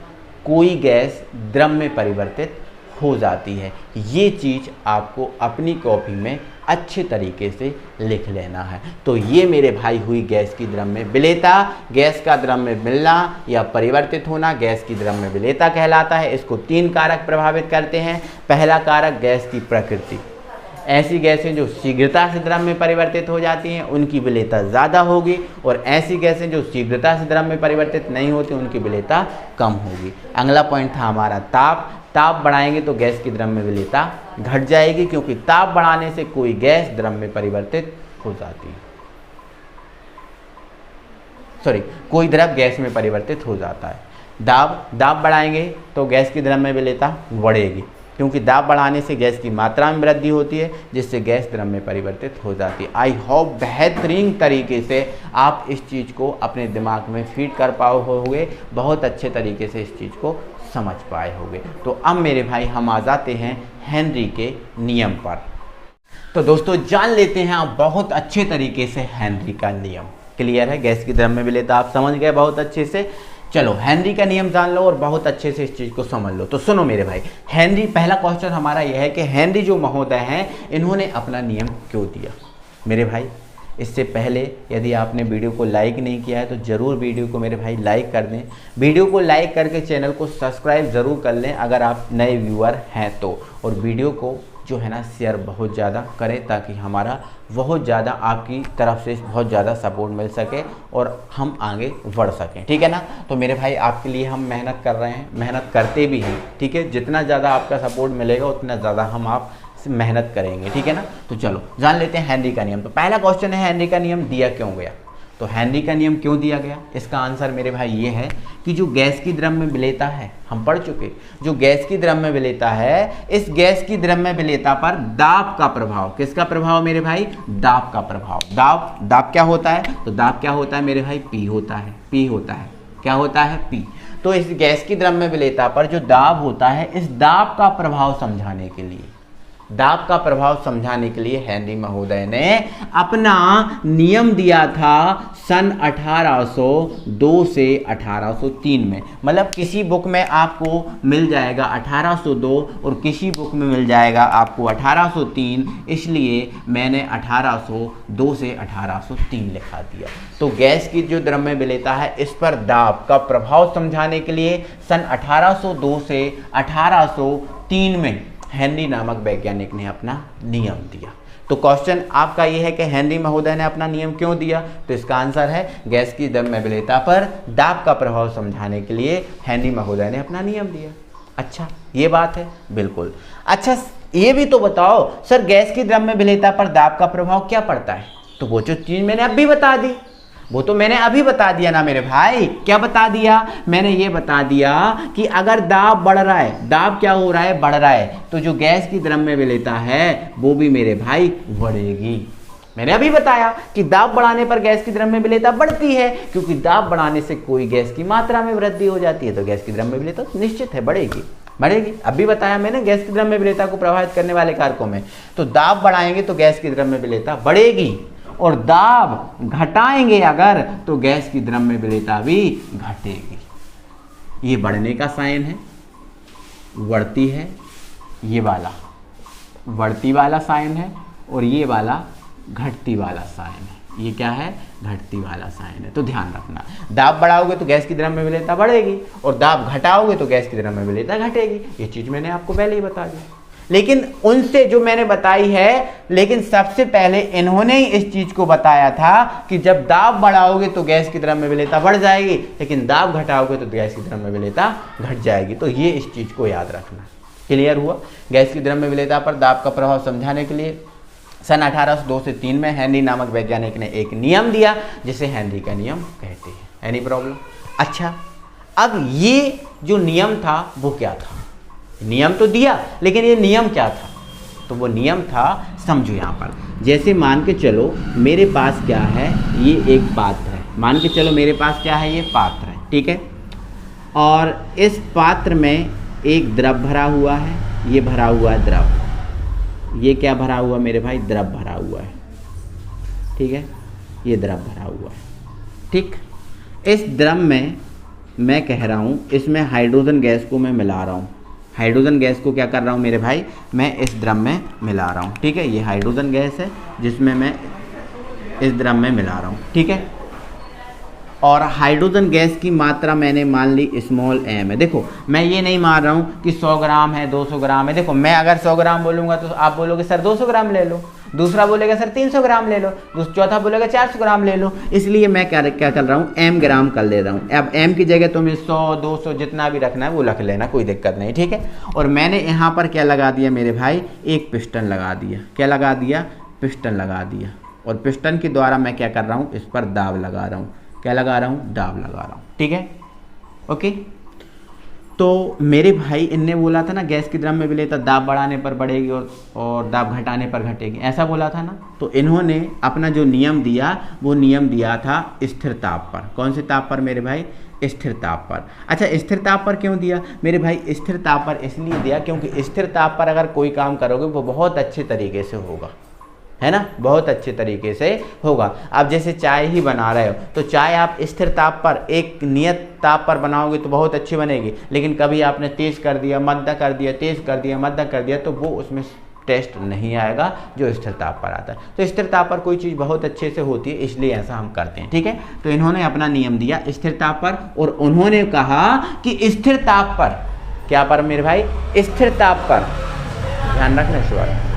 कोई गैस द्रव में परिवर्तित हो जाती है। ये चीज़ आपको अपनी कॉपी में अच्छे तरीके से लिख लेना है। तो ये मेरे भाई हुई गैस की द्रव में विलेयता। गैस का द्रव में मिलना या परिवर्तित होना गैस की द्रव में विलेयता कहलाता है। इसको 3 कारक प्रभावित करते हैं। पहला कारक गैस की प्रकृति। ऐसी गैसें जो शीघ्रता से द्रव में परिवर्तित हो जाती हैं उनकी विलेयता ज़्यादा होगी, और ऐसी गैसें जो शीघ्रता से द्रव में परिवर्तित नहीं होती उनकी विलेयता कम होगी। अगला पॉइंट था हमारा ताप। ताप बढ़ाएंगे तो गैस की द्रव में विलेयता घट जाएगी, क्योंकि ताप बढ़ाने से कोई गैस द्रव में परिवर्तित हो जाती है, कोई द्रव गैस में परिवर्तित हो जाता है। दाब बढ़ाएंगे तो गैस की द्रव में विलेयता बढ़ेगी, क्योंकि दाब बढ़ाने से गैस की मात्रा में वृद्धि होती है, जिससे गैस द्रव में परिवर्तित हो जाती है। आई होप बेहतरीन तरीके से आप इस चीज़ को अपने दिमाग में फीड कर पाए होंगे, बहुत अच्छे तरीके से इस चीज़ को समझ पाए होंगे। तो अब मेरे भाई हम आ जाते हैं हेनरी के नियम पर। तो दोस्तों जान लेते हैं आप बहुत अच्छे तरीके से हेनरी का नियम। क्लियर है, गैस की द्रव में विलेयता आप समझ गए बहुत अच्छे से। चलो हेनरी का नियम जान लो और बहुत अच्छे से इस चीज़ को समझ लो। तो सुनो मेरे भाई, हेनरी, पहला क्वेश्चन हमारा यह है कि हेनरी जो महोदय हैं इन्होंने अपना नियम क्यों दिया। मेरे भाई इससे पहले यदि आपने वीडियो को लाइक नहीं किया है तो ज़रूर वीडियो को मेरे भाई लाइक कर दें। वीडियो को लाइक करके चैनल को सब्सक्राइब ज़रूर कर लें अगर आप नए व्यूअर हैं तो, और वीडियो को जो है ना शेयर बहुत ज़्यादा करें, ताकि हमारा बहुत ज़्यादा आपकी तरफ से बहुत ज़्यादा सपोर्ट मिल सके और हम आगे बढ़ सकें। ठीक है ना। तो मेरे भाई आपके लिए हम मेहनत कर रहे हैं, मेहनत करते भी हैं। ठीक है, जितना ज़्यादा आपका सपोर्ट मिलेगा उतना ज़्यादा हम आप मेहनत करेंगे। ठीक है ना। तो चलो जान लेते हैं हेनरी का नियम। तो पहला क्वेश्चन है हेनरी का नियम दिया क्यों गया। तो हेनरी का नियम क्यों दिया गया, इसका आंसर मेरे भाई ये है कि जो गैस की द्रव में विलेयता है, हम पढ़ चुके, जो गैस की द्रव में विलेयता है, इस गैस की द्रव में विलेयता पर दाब का प्रभाव, किसका प्रभाव मेरे भाई, दाब का प्रभाव। दाब क्या होता है, तो दाब क्या होता है मेरे भाई, पी होता है, पी होता है, क्या होता है, पी। तो इस गैस की द्रव में विलेयता पर जो दाब होता है, इस दाब का प्रभाव समझाने के लिए, दाब का प्रभाव समझाने के लिए हेनरी महोदय ने अपना नियम दिया था सन 1802 से 1803 में। मतलब किसी बुक में आपको मिल जाएगा 1802 और किसी बुक में मिल जाएगा आपको 1803, इसलिए मैंने 1802 से 1803 लिखा दिया। तो गैस की जो द्रव में विलेयता है इस पर दाब का प्रभाव समझाने के लिए सन 1802 से 1803 में हेनरी नामक वैज्ञानिक ने अपना नियम दिया। तो क्वेश्चन आपका यह है कि हेनरी महोदय ने अपना नियम क्यों दिया, तो इसका आंसर है गैस की द्रव में विलेयता पर दाब का प्रभाव समझाने के लिए हेनरी महोदय ने अपना नियम दिया। अच्छा ये बात है, बिल्कुल। अच्छा ये भी तो बताओ सर गैस की द्रव्य विलेयता पर दाब का प्रभाव क्या पड़ता है। तो वो जो चीज मैंने अभी बता दी, वो तो मैंने अभी बता दिया ना मेरे भाई। क्या बता दिया मैंने? ये बता दिया कि अगर दाब बढ़ रहा है, दाब क्या हो रहा है? बढ़ रहा है, तो जो गैस की द्रव्य विलेयता है वो भी मेरे भाई बढ़ेगी। मैंने अभी बताया कि दाब बढ़ाने पर गैस की द्रव्य विलेयता बढ़ती है, क्योंकि दाब बढ़ाने से कोई गैस की मात्रा में वृद्धि हो जाती है, तो गैस की द्रव्य विलेयता निश्चित है बढ़ेगी। बढ़ेगी, अभी बताया मैंने गैस की द्रव्य विलेयता को प्रभावित करने वाले कारकों में। तो दाब बढ़ाएंगे तो गैस की द्रव्य विलेयता बढ़ेगी, और दाब घटाएंगे अगर तो गैस की द्रव्य विलेयता भी घटेगी। ये बढ़ने का साइन है, बढ़ती है, ये वाला बढ़ती वाला साइन है, और ये वाला घटती वाला साइन है। ये क्या है? घटती वाला साइन है। तो ध्यान रखना, दाब बढ़ाओगे तो गैस की द्रव्य विलेयता बढ़ेगी, और दाब घटाओगे तो गैस की द्रव्य विलेयता घटेगी। ये चीज मैंने आपको पहले ही बता दी, लेकिन उनसे जो मैंने बताई है, लेकिन सबसे पहले इन्होंने ही इस चीज को बताया था कि जब दाब बढ़ाओगे तो गैस की द्रव्य विलेयता बढ़ जाएगी, लेकिन दाब घटाओगे तो गैस की द्रव्य विलेयता घट जाएगी। तो ये इस चीज को याद रखना। क्लियर हुआ? गैस की द्रव्य विलेयता पर दाब का प्रभाव समझाने के लिए सन 1802 से 3 में हेनरी नामक वैज्ञानिक ने एक नियम दिया, जिसे हेनरी का नियम कहते हैं। Any problem? अच्छा, अब ये जो नियम था वो क्या था? नियम तो दिया, लेकिन ये नियम क्या था? तो वो नियम था, समझो यहाँ पर, जैसे मान के चलो मेरे पास क्या है, ये एक पात्र है। मान के चलो मेरे पास क्या है? ये पात्र है, ठीक है। और इस पात्र में एक द्रव भरा हुआ है, ये भरा हुआ है द्रव। ये क्या भरा हुआ मेरे भाई? द्रव भरा हुआ है, ठीक है। ये द्रव भरा हुआ है, ठीक। इस द्रव में मैं कह रहा हूँ, इसमें हाइड्रोजन गैस को मैं मिला रहा हूँ। हाइड्रोजन गैस को क्या कर रहा हूँ मेरे भाई? मैं इस द्रव में मिला रहा हूँ, ठीक है। ये हाइड्रोजन गैस है जिसमें मैं इस द्रव में मिला रहा हूँ, ठीक है। और हाइड्रोजन गैस की मात्रा मैंने मान ली स्मॉल एम है। देखो मैं ये नहीं मान रहा हूँ कि 100 ग्राम है, 200 ग्राम है। देखो मैं अगर 100 ग्राम बोलूँगा तो आप बोलोगे सर 200 ग्राम ले लो, दूसरा बोलेगा सर 300 ग्राम ले लो, चौथा बोलेगा 400 ग्राम ले लो। इसलिए मैं क्या कर रहा हूँ? एम ग्राम कर ले रहा हूँ। अब एम की जगह तुम्हें 100 200 जितना भी रखना है वो रख लेना, कोई दिक्कत नहीं, ठीक है। और मैंने यहाँ पर क्या लगा दिया मेरे भाई? एक पिस्टन लगा दिया। क्या लगा दिया? पिस्टन लगा दिया। और पिस्टन के द्वारा मैं क्या कर रहा हूँ? इस पर दाब लगा रहा हूँ। क्या लगा रहा हूँ? दाब लगा रहा हूँ, ठीक है, ओके। तो मेरे भाई इनने बोला था ना गैस की द्रव्य विलेयता दाब बढ़ाने पर बढ़ेगी और दाब घटाने पर घटेगी, ऐसा बोला था ना। तो इन्होंने अपना जो नियम दिया वो नियम दिया था स्थिर ताप पर। कौन से ताप पर मेरे भाई? स्थिर ताप पर। अच्छा, स्थिर ताप पर क्यों दिया मेरे भाई? स्थिर ताप पर इसलिए दिया क्योंकि स्थिर ताप पर अगर कोई काम करोगे वो बहुत अच्छे तरीके से होगा, है ना, बहुत अच्छे तरीके से होगा। आप जैसे चाय ही बना रहे हो तो चाय आप स्थिर ताप पर, एक नियत ताप पर बनाओगे तो बहुत अच्छी बनेगी। लेकिन कभी आपने तेज़ कर दिया, मद्दा कर दिया, तेज़ कर दिया, मद्दा कर दिया, तो वो उसमें टेस्ट नहीं आएगा जो स्थिर ताप पर आता है। तो स्थिर ताप पर कोई चीज़ बहुत अच्छे से होती है, इसलिए ऐसा हम करते हैं, ठीक है। तो इन्होंने अपना नियम दिया स्थिर ताप पर, और उन्होंने कहा कि स्थिर ताप पर, क्या पर मेरे भाई? स्थिर ताप पर, ध्यान रखना इस बात।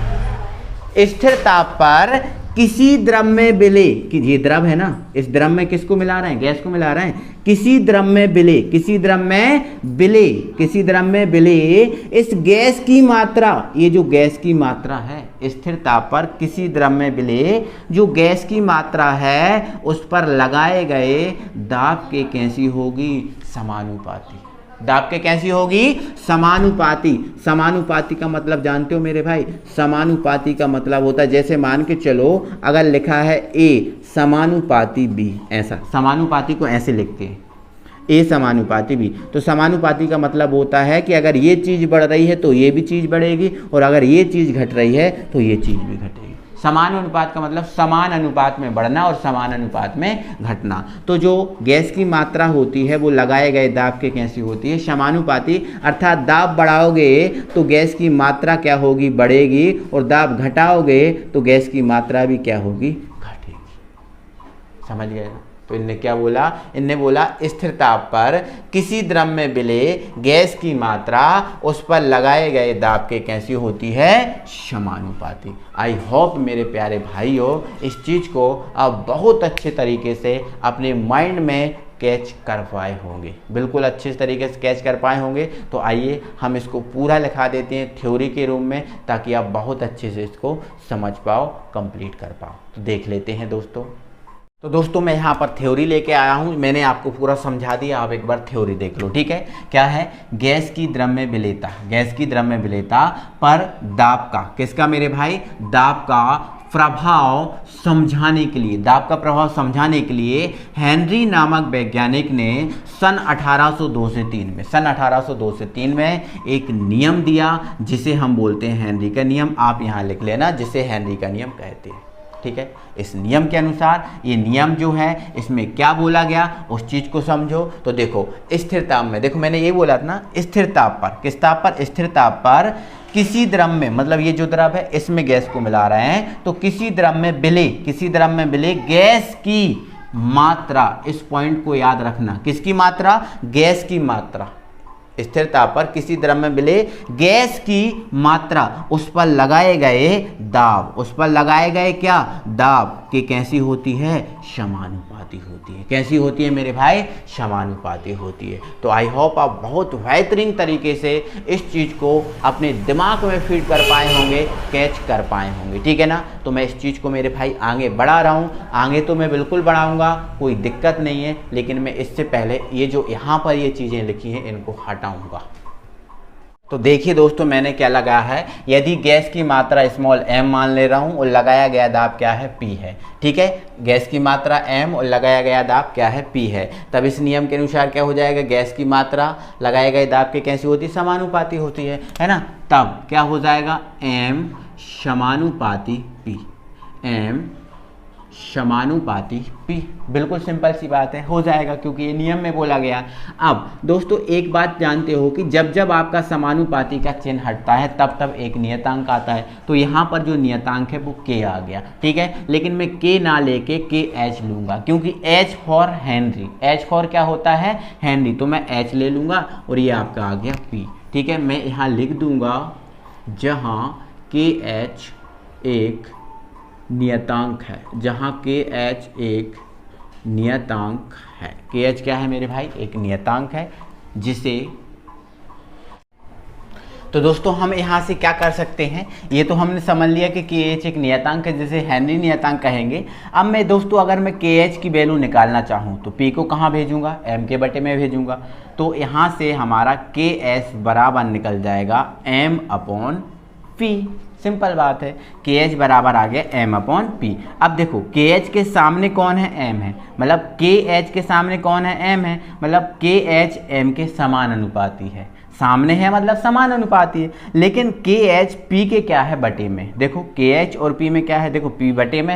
स्थिर ताप पर किसी द्रव में विलेय, कि ये द्रव है ना, इस द्रव में किसको मिला रहे हैं? गैस को मिला रहे हैं। किसी द्रव में विलेय, किसी द्रव में विलेय, किसी द्रव में विलेय इस गैस की मात्रा, ये जो गैस की मात्रा है स्थिर ताप पर किसी द्रव में विलेय जो गैस की मात्रा है उस पर लगाए गए दाब के कैसी होगी? समानुपाती। दाब के कैसी होगी? समानुपाती। समानुपाती का मतलब जानते हो मेरे भाई? समानुपाती का मतलब होता है, जैसे मान के चलो अगर लिखा है ए समानुपाती बी, ऐसा समानुपाती को ऐसे लिखते हैं, ए समानुपाती बी। तो समानुपाती का मतलब होता है कि अगर ये चीज़ बढ़ रही है तो ये भी चीज़ बढ़ेगी, और अगर ये चीज़ घट रही है तो ये चीज़ भी घटेगी। समान अनुपात का मतलब समान अनुपात में बढ़ना और समान अनुपात में घटना। तो जो गैस की मात्रा होती है वो लगाए गए दाब के कैसी होती है? समानुपाती। अर्थात दाब बढ़ाओगे तो गैस की मात्रा क्या होगी? बढ़ेगी, और दाब घटाओगे तो गैस की मात्रा भी क्या होगी? घटेगी। समझ गए? तो इनने क्या बोला? इनने बोला स्थिर ताप पर किसी द्रव में विलेय गैस की मात्रा उस पर लगाए गए दाब के कैसी होती है? समानुपाती। आई होप मेरे प्यारे भाइयों इस चीज़ को आप बहुत अच्छे तरीके से अपने माइंड में कैच कर पाए होंगे, बिल्कुल अच्छे तरीके से कैच कर पाए होंगे। तो आइए हम इसको पूरा लिखा देते हैं थ्योरी के रूप में, ताकि आप बहुत अच्छे से इसको समझ पाओ, कंप्लीट कर पाओ। तो देख लेते हैं दोस्तों। तो दोस्तों मैं यहाँ पर थ्योरी लेके आया हूँ, मैंने आपको पूरा समझा दिया, आप एक बार थ्योरी देख लो, ठीक है। क्या है? गैस की द्रव्य विलेयता, गैस की द्रव्य विलेयता पर दाब का, किसका मेरे भाई? दाब का प्रभाव समझाने के लिए, दाब का प्रभाव समझाने के लिए हेनरी नामक वैज्ञानिक ने सन 1802 से 3 में, सन 1802 से 3 में एक नियम दिया, जिसे हम बोलते हैं हेनरी का नियम। आप यहाँ लिख लेना, जिसे हेनरी का नियम कहते हैं, ठीक है। इस नियम के अनुसार, ये नियम जो है इसमें क्या बोला गया उस चीज को समझो। तो देखो स्थिर ताप में, देखो मैंने ये बोला था ना, स्थिर ताप पर, किस ताप पर? स्थिर ताप पर किसी द्रव में, मतलब ये जो द्रव है इसमें गैस को मिला रहे हैं, तो किसी द्रव में विलेय, किसी द्रव में विलेय गैस की मात्रा, इस पॉइंट को याद रखना, किसकी मात्रा? गैस की मात्रा। स्थिर ताप पर किसी द्रव में विलेय गैस की मात्रा, उस पर लगाए गए दाब, उस पर लगाए गए क्या? दाब की कैसी होती है? समानुपाती होती है। कैसी होती है मेरे भाई? समानुपाती होती है। तो आई होप आप बहुत बेहतरीन तरीके से इस चीज़ को अपने दिमाग में फीड कर पाए होंगे, कैच कर पाए होंगे, ठीक है ना। तो मैं इस चीज़ को मेरे भाई आगे बढ़ा रहा हूँ, आगे तो मैं बिल्कुल बढ़ाऊँगा, कोई दिक्कत नहीं है, लेकिन मैं इससे पहले ये जो यहाँ पर ये चीज़ें लिखी हैं इनको हटाऊँगा। तो देखिए दोस्तों मैंने क्या लगाया है, यदि गैस की मात्रा स्मॉल m मान ले रहा हूँ और लगाया गया दाब क्या है? P है, ठीक है। गैस की मात्रा m और लगाया गया दाब क्या है? P है। तब इस नियम के अनुसार क्या हो जाएगा? गैस की मात्रा लगाए गए दाब के कैसी होती है? समानुपाती होती है ना। तब क्या हो जाएगा? m समानुपाती P, m समानुपाती P, बिल्कुल सिंपल सी बात है, हो जाएगा क्योंकि ये नियम में बोला गया। अब दोस्तों एक बात जानते हो कि जब जब आपका समानुपाती का चिन्ह हटता है तब तब एक नियतांक आता है। तो यहाँ पर जो नियतांक है वो K आ गया, ठीक है। लेकिन मैं K ना लेके KH लूँगा, क्योंकि H for Henry, H for क्या होता है? हेनरी। तो मैं H ले लूँगा और ये आपका आ गया P, ठीक है। मैं यहाँ लिख दूँगा जहाँ KH एक नियतांक है, जहाँ KH एक नियतांक है। KH क्या है मेरे भाई? एक नियतांक है, जिसे तो दोस्तों हम यहाँ से क्या कर सकते हैं, ये तो हमने समझ लिया कि KH एक नियतांक है, जिसे हेनरी नियतांक कहेंगे। अब मैं दोस्तों अगर मैं KH की वैल्यू निकालना चाहूँ तो P को कहाँ भेजूंगा? M के बटे में भेजूंगा। तो यहाँ से हमारा KH बराबर निकल जाएगा M/P, सिंपल बात है। KH बराबर आ गया M/P। अब देखो KH के सामने कौन है? M है, मतलब KH के सामने कौन है? M है, मतलब KH M के समान अनुपाती है। सामने है मतलब समान अनुपाती है, लेकिन KH P के क्या है? बटे में। देखो KH और P में क्या है? देखो P बटे में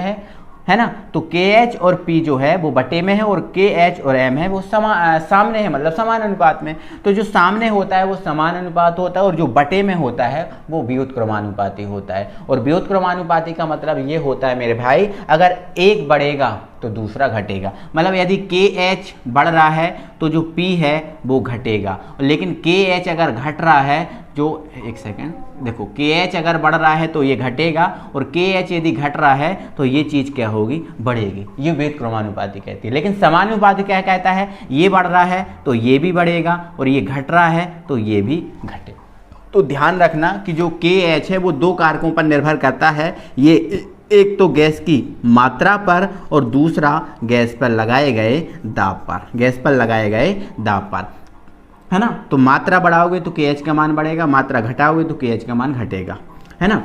है ना। तो KH और P जो है वो बटे में है और KH और M है वो सामने है, मतलब समान अनुपात में। तो जो सामने होता है वो समान अनुपात होता है और जो बटे में होता है वो व्युत्क्रमानुपाती होता है। और व्युत्क्रमानुपाती का मतलब ये होता है मेरे भाई, अगर एक बढ़ेगा तो दूसरा घटेगा। मतलब यदि KH बढ़ रहा है तो जो P है वो घटेगा, लेकिन KH अगर घट रहा है, जो एक सेकेंड देखो, KH अगर बढ़ रहा है तो ये घटेगा और KH यदि घट रहा है तो ये चीज़ क्या होगी? बढ़ेगी। ये व्युत्क्रमानुपाती कहती है। लेकिन समानुपाती क्या कहता है? ये बढ़ रहा है तो ये भी बढ़ेगा और ये घट रहा है तो ये भी घटेगा। तो ध्यान रखना कि जो KH है वो दो कारकों पर निर्भर करता है। ये एक तो गैस की मात्रा पर और दूसरा गैस पर लगाए गए दाब पर, गैस पर लगाए गए दाब पर, है ना। तो मात्रा बढ़ाओगे तो KH का मान बढ़ेगा, मात्रा घटाओगे तो KH का मान घटेगा, है ना।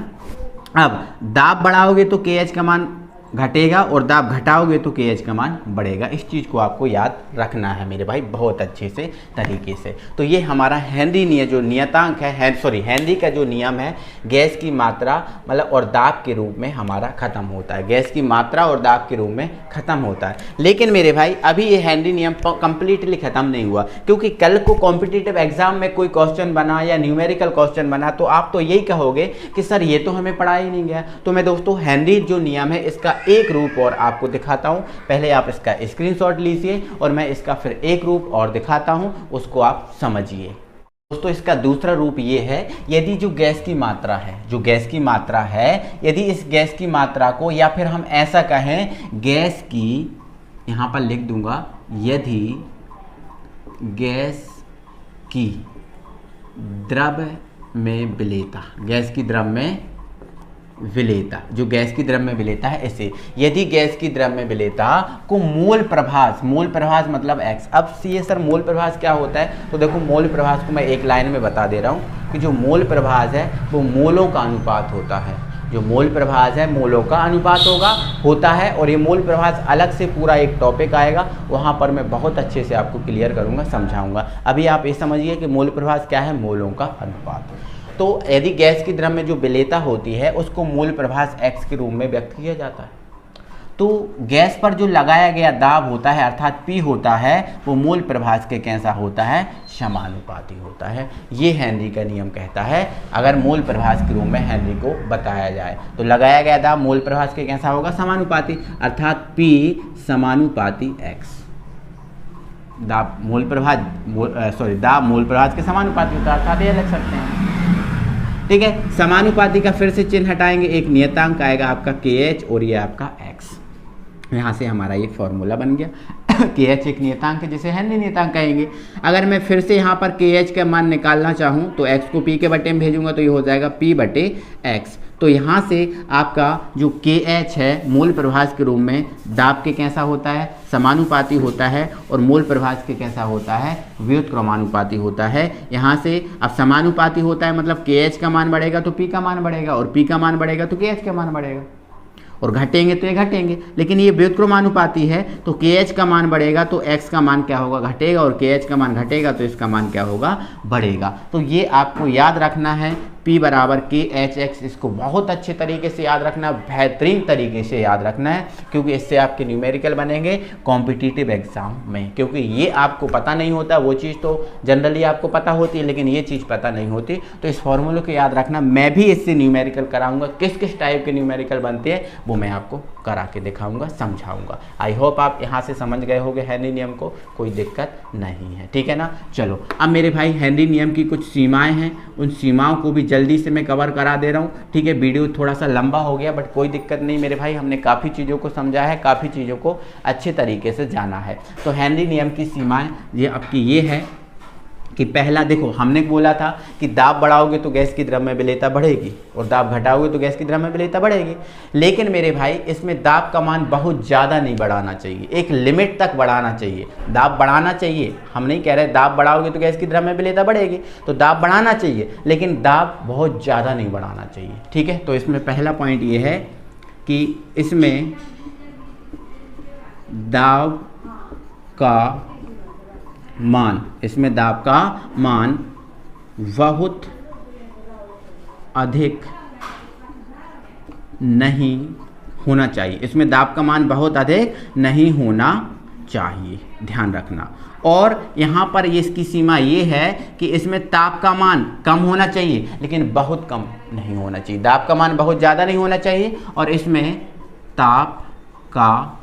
अब दाब बढ़ाओगे तो KH का मान घटेगा और दाब घटाओगे तो KH का मान बढ़ेगा। इस चीज़ को आपको याद रखना है मेरे भाई बहुत अच्छे से तरीके से। तो ये हमारा हेनरी नियम जो नियतांक है, हेनरी का जो नियम है, गैस की मात्रा मतलब और दाब के रूप में हमारा खत्म होता है, गैस की मात्रा और दाब के रूप में खत्म होता है। लेकिन मेरे भाई अभी ये हेनरी नियम कंप्लीटली खत्म नहीं हुआ, क्योंकि कल को कॉम्पिटिटिव एग्जाम में कोई क्वेश्चन बना या न्यूमेरिकल क्वेश्चन बना तो आप तो यही कहोगे कि सर ये तो हमें पढ़ा ही नहीं गया। तो मैं दोस्तों हेनरी जो नियम है इसका एक रूप और आपको दिखाता हूं, पहले आप इसका स्क्रीनशॉट लीजिए और मैं इसका फिर एक रूप और दिखाता हूं, उसको आप समझिए। दोस्तों इसका दूसरा रूप ये है, यदि जो गैस की मात्रा है, जो गैस की मात्रा है, यदि इस गैस की मात्रा को, या फिर हम ऐसा कहें गैस की, यहां पर लिख दूंगा यदि गैस की द्रव में विलेयता, गैस की द्रव में विलेयता, जो गैस की द्रव में विलेयता है ऐसे, यदि गैस की द्रव में विलेयता को मोल प्रभास, मोल प्रभास मतलब x। अब ये सर मोल प्रभास क्या होता है, तो देखो मोल प्रभास को मैं एक लाइन में बता दे रहा हूँ कि जो मोल प्रभास है वो मोलों का अनुपात होता है, जो मोल प्रभास है मोलों का अनुपात होता है। और ये मोल प्रभास अलग से पूरा एक टॉपिक आएगा, वहाँ पर मैं बहुत अच्छे से आपको क्लियर करूँगा, समझाऊँगा। अभी आप ये समझिए कि मोल प्रभास क्या है, मोलों का अनुपात। तो यदि गैस की द्रव में जो विलेयता होती है उसको मोल प्रभास x के रूप में व्यक्त किया जाता है। तो गैस पर जो लगाया गया दाब होता है अर्थात P होता है वो मोल प्रभास के कैसा होता है, समानुपाती होता है। ये हेनरी का नियम कहता है। अगर मोल प्रभास के रूप में हेनरी को बताया जाए तो लगाया गया दाब मोल प्रभास के कैसा होगा, समानुपाती, अर्थात P समानुपाती x। दाब मोल प्रभास दाब मोल प्रभास के समानुपाती होता है, अर्थात ये लिख सकते हैं। ठीक है, समानुपाती का फिर से चिन्ह हटाएंगे, एक नियतांक आएगा आपका KH और ये आपका x। यहाँ से हमारा ये फॉर्मूला बन गया। KH एक नियतांक है जिसे हेनरी नियतांक कहेंगे। अगर मैं फिर से यहाँ पर KH का मान निकालना चाहूँ तो x को P के बटे में भेजूंगा तो ये हो जाएगा P बटे x। तो यहाँ से आपका जो KH है मोल प्रभास के रूप में दाब के कैसा होता है, समानुपाती होता है, और मोल प्रभास के कैसा होता है, व्युत्क्रमानुपाती होता है। यहाँ से अब समानुपाती होता है मतलब KH का मान बढ़ेगा तो P का मान बढ़ेगा, और P का मान बढ़ेगा तो KH का मान बढ़ेगा, और घटेंगे तो ये घटेंगे। लेकिन ये व्युत्क्रमानुपाती है तो KH का मान बढ़ेगा तो x का मान क्या होगा, घटेगा, और KH का मान घटेगा तो इसका मान क्या होगा, बढ़ेगा। तो ये आपको याद रखना है, P बराबर KHX। इसको बहुत अच्छे तरीके से याद रखना, बेहतरीन तरीके से याद रखना है, क्योंकि इससे आपके न्यूमेरिकल बनेंगे कॉम्पिटिटिव एग्जाम में। क्योंकि ये आपको पता नहीं होता, वो चीज़ तो जनरली आपको पता होती है लेकिन ये चीज़ पता नहीं होती। तो इस फॉर्मूले को याद रखना। मैं भी इससे न्यूमेरिकल कराऊंगा, किस किस टाइप के न्यूमेरिकल बनते हैं वो मैं आपको करा के दिखाऊंगा, समझाऊंगा। आई होप आप यहाँ से समझ गए होंगे हेनरी नियम को, कोई दिक्कत नहीं है। ठीक है ना। चलो अब मेरे भाई हेनरी नियम की कुछ सीमाएं हैं, उन सीमाओं को भी जल्दी से मैं कवर करा दे रहा हूँ। ठीक है, वीडियो थोड़ा सा लंबा हो गया बट कोई दिक्कत नहीं मेरे भाई, हमने काफ़ी चीज़ों को समझा है, काफ़ी चीज़ों को अच्छे तरीके से जाना है। तो हेनरी नियम की सीमाएं ये आपकी ये है कि पहला देखो, हमने बोला था कि दाब बढ़ाओगे तो गैस की द्रव में विलेयता बढ़ेगी और दाब घटाओगे तो गैस की द्रव में विलेयता बढ़ेगी। लेकिन मेरे भाई इसमें दाब का मान बहुत ज़्यादा नहीं बढ़ाना चाहिए, एक लिमिट तक बढ़ाना चाहिए। दाब बढ़ाना चाहिए, हम नहीं कह रहे दाब बढ़ाओगे तो गैस की द्रव में विलेयता बढ़ेगी, तो दाब बढ़ाना चाहिए लेकिन दाब बहुत ज़्यादा नहीं बढ़ाना चाहिए। ठीक है, तो इसमें पहला पॉइंट ये है कि इसमें दाब का मान, इसमें दाब का मान बहुत अधिक नहीं होना चाहिए। इसमें दाब का मान बहुत अधिक नहीं होना चाहिए, ध्यान रखना। और यहाँ पर ये इसकी सीमा ये है कि इसमें ताप का मान कम होना चाहिए लेकिन बहुत कम नहीं होना चाहिए। दाब का मान बहुत ज़्यादा नहीं होना चाहिए और इसमें ताप का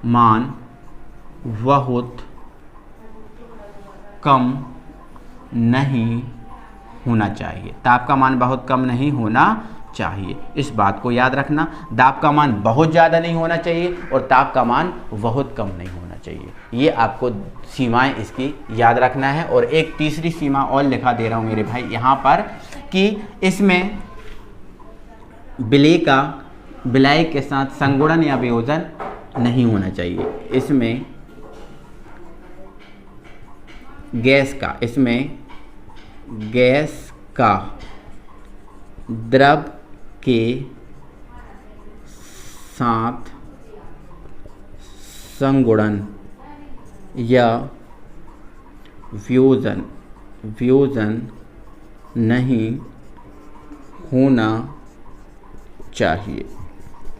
मान बहुत कम नहीं होना चाहिए। ताप का मान बहुत कम नहीं होना चाहिए, इस बात को याद रखना। दाब का मान बहुत ज़्यादा नहीं होना चाहिए और ताप का मान बहुत कम नहीं होना चाहिए। ये आपको सीमाएं इसकी याद रखना है। और एक तीसरी सीमा और लिखा दे रहा हूँ मेरे भाई यहाँ पर कि इसमें विलय के साथ संगुणन या वियोजन नहीं होना चाहिए। इसमें गैस का द्रव के साथ संगुणन या वियोजन नहीं होना चाहिए।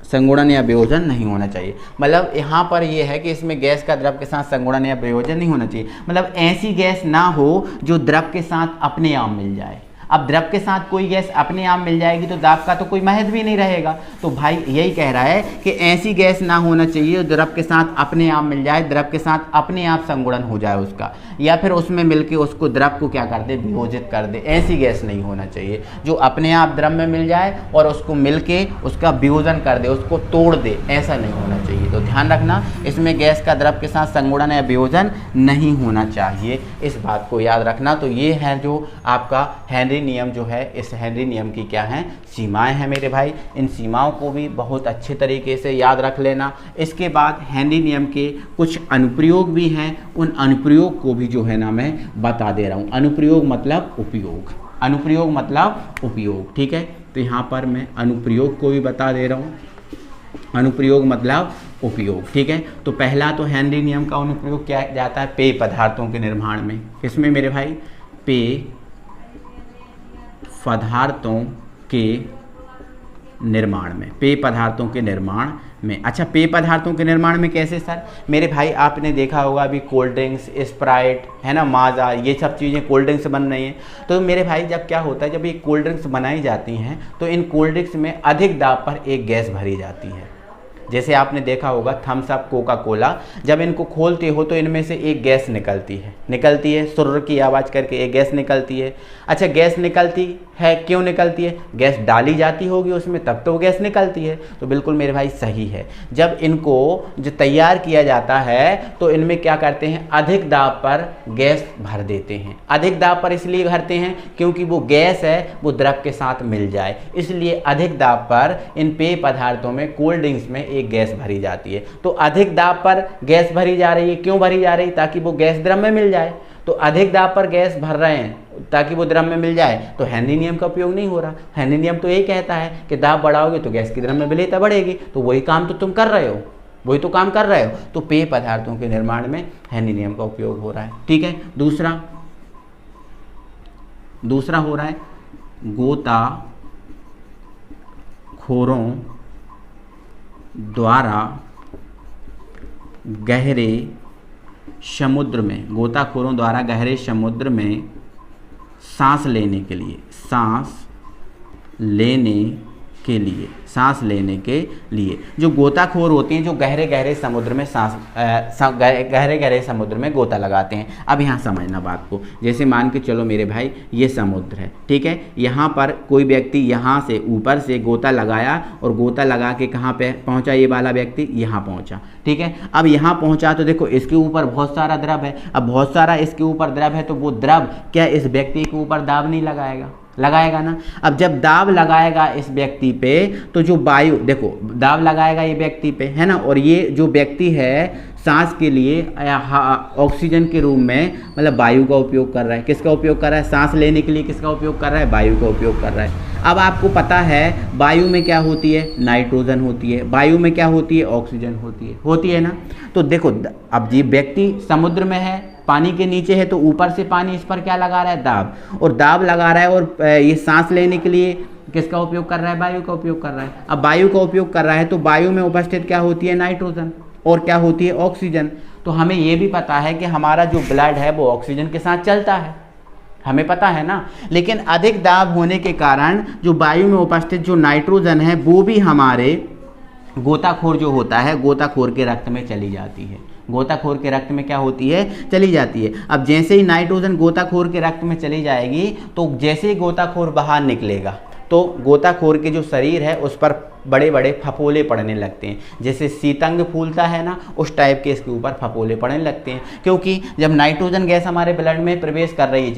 संगुणन या वियोजन नहीं होना चाहिए मतलब यहाँ पर यह है कि इसमें गैस का द्रव के साथ संगुणन या वियोजन नहीं होना चाहिए। मतलब ऐसी गैस ना हो जो द्रव के साथ अपने आप मिल जाए। अब द्रव के साथ कोई गैस अपने आप मिल जाएगी तो दाब का तो कोई महत्व भी नहीं रहेगा। तो भाई यही कह रहा है कि ऐसी गैस ना होना चाहिए द्रव के साथ अपने आप मिल जाए, द्रव के साथ अपने आप संगुणन हो जाए उसका, या फिर उसमें मिलके उसको द्रव को क्या कर दे, वियोजित कर दे। ऐसी गैस नहीं होना चाहिए जो अपने आप द्रव में मिल जाए और उसको मिलके उसका वियोजन कर दे, उसको तोड़ दे, ऐसा नहीं होना चाहिए। तो ध्यान रखना, इसमें गैस का द्रव के साथ संगुणन या वियोजन नहीं होना चाहिए, इस बात को याद रखना। तो ये है जो आपका हेनरी नियम जो है, इस हेनरी नियम की क्या है, सीमाएं हैं मेरे भाई। इन सीमाओं को भी बहुत अच्छे तरीके से याद रख लेना। इसके बाद हेनरी नियम के कुछ अनुप्रयोग भी हैं, उन अनुप्रयोग को भी जो है ना मैं बता दे रहा हूँ। अनुप्रयोग मतलब उपयोग, अनुप्रयोग मतलब उपयोग, ठीक है। तो यहाँ पर मैं अनुप्रयोग को भी बता दे रहा हूँ, अनुप्रयोग मतलब उपयोग, ठीक है। तो पहला तो हेनरी नियम का अनुप्रयोग क्या जाता है, पेय पदार्थों के निर्माण में। किसमें मेरे भाई, पेय पदार्थों के निर्माण में, पेय पदार्थों के निर्माण में। अच्छा, पेय पदार्थों के निर्माण में कैसे सर? मेरे भाई आपने देखा होगा अभी कोल्ड ड्रिंक्स, स्प्राइट है ना, माजा, ये सब चीज़ें कोल्ड ड्रिंक्स बन रही हैं। तो मेरे भाई जब क्या होता है, जब ये कोल्ड ड्रिंक्स बनाई जाती हैं तो इन कोल्ड ड्रिंक्स में अधिक दाब पर एक गैस भरी जाती है। जैसे आपने देखा होगा थम्स अप, कोका कोला, जब इनको खोलते हो तो इनमें से एक गैस निकलती है सुर्र की आवाज़ करके एक गैस निकलती है। अच्छा, गैस निकलती है, क्यों निकलती है? गैस डाली जाती होगी उसमें, तब तो वो गैस निकलती है। तो बिल्कुल मेरे भाई सही है। जब इनको जो तैयार किया जाता है तो इनमें क्या करते हैं, अधिक दाब पर गैस भर देते हैं। अधिक दाब पर इसलिए भरते हैं क्योंकि वो गैस है वो द्रव के साथ मिल जाए, इसलिए अधिक दाब पर इन पेय पदार्थों में, कोल्ड ड्रिंक्स में एक गैस भरी जाती है। तो अधिक दाब पर गैस भरी जा रही है, क्यों भरी जा रही है? ताकि वो गैस द्रव में मिल जाए। तो अधिक दाब पर गैस भर रहे हैं ताकि वो द्रव में मिल जाए, तो हेनरी नियम का उपयोग नहीं हो रहा। हेनरी नियम तो यही कहता है कि दाब बढ़ाओगे तो गैस की द्रव में विलेयता बढ़ेगी। तो वही काम तो तुम कर रहे हो, वही तो काम कर रहे हो। तो पेय पदार्थों के निर्माण में हेनरी नियम का उपयोग हो रहा है, ठीक है। दूसरा हो रहा है गोताखोरों द्वारा गहरे समुद्र में, गोताखोरों द्वारा गहरे समुद्र में सांस लेने के लिए जो गोताखोर होते हैं, जो गहरे गहरे समुद्र में गहरे गहरे समुद्र में गोता लगाते हैं। अब यहाँ समझना बात को, जैसे मान के चलो मेरे भाई ये समुद्र है, ठीक है। यहाँ पर कोई व्यक्ति यहाँ से ऊपर से गोता लगाया और गोता लगा के कहाँ पे पहुँचा, ये वाला व्यक्ति यहाँ पहुँचा, ठीक है। अब यहाँ पहुँचा तो देखो इसके ऊपर बहुत सारा द्रव है। अब बहुत सारा इसके ऊपर द्रव है तो वो द्रव क्या इस व्यक्ति के ऊपर दाब नहीं लगाएगा? लगाएगा ना। अब जब दाब लगाएगा इस व्यक्ति पे तो जो वायु, देखो दाब लगाएगा ये व्यक्ति पे, है ना। और ये जो व्यक्ति है सांस के लिए ऑक्सीजन के रूप में मतलब वायु का उपयोग कर रहा है। किसका उपयोग कर रहा है? सांस लेने के लिए किसका उपयोग कर रहा है? वायु का उपयोग कर रहा है। अब आपको पता है वायु में क्या होती है? नाइट्रोजन होती है। वायु में क्या होती है? ऑक्सीजन होती है ना। तो देखो अब ये व्यक्ति समुद्र में है, पानी के नीचे है, तो ऊपर से पानी इस पर क्या लगा रहा है? दाब। और दाब लगा रहा है और ये सांस लेने के लिए किसका उपयोग कर रहा है? वायु का उपयोग कर रहा है। अब वायु का उपयोग कर रहा है तो वायु में उपस्थित क्या होती है? नाइट्रोजन। और क्या होती है? ऑक्सीजन। तो हमें ये भी पता है कि हमारा जो ब्लड है वो ऑक्सीजन के साथ चलता है, हमें पता है ना। लेकिन अधिक दाब होने के कारण जो वायु में उपस्थित जो नाइट्रोजन है वो भी हमारे गोताखोर जो होता है, गोताखोर के रक्त में चली जाती है। गोताखोर के रक्त में क्या होती है? चली जाती है। अब जैसे ही नाइट्रोजन गोताखोर के रक्त में चली जाएगी तो जैसे ही गोताखोर बाहर निकलेगा तो गोताखोर के जो शरीर है उस पर बड़े बड़े फफोले पड़ने लगते हैं। जैसे सीतंग फूलता है ना, उस टाइप के इसके ऊपर फफोले पड़ने लगते हैं। क्योंकि जब नाइट्रोजन गैस हमारे ब्लड में प्रवेश कर रही है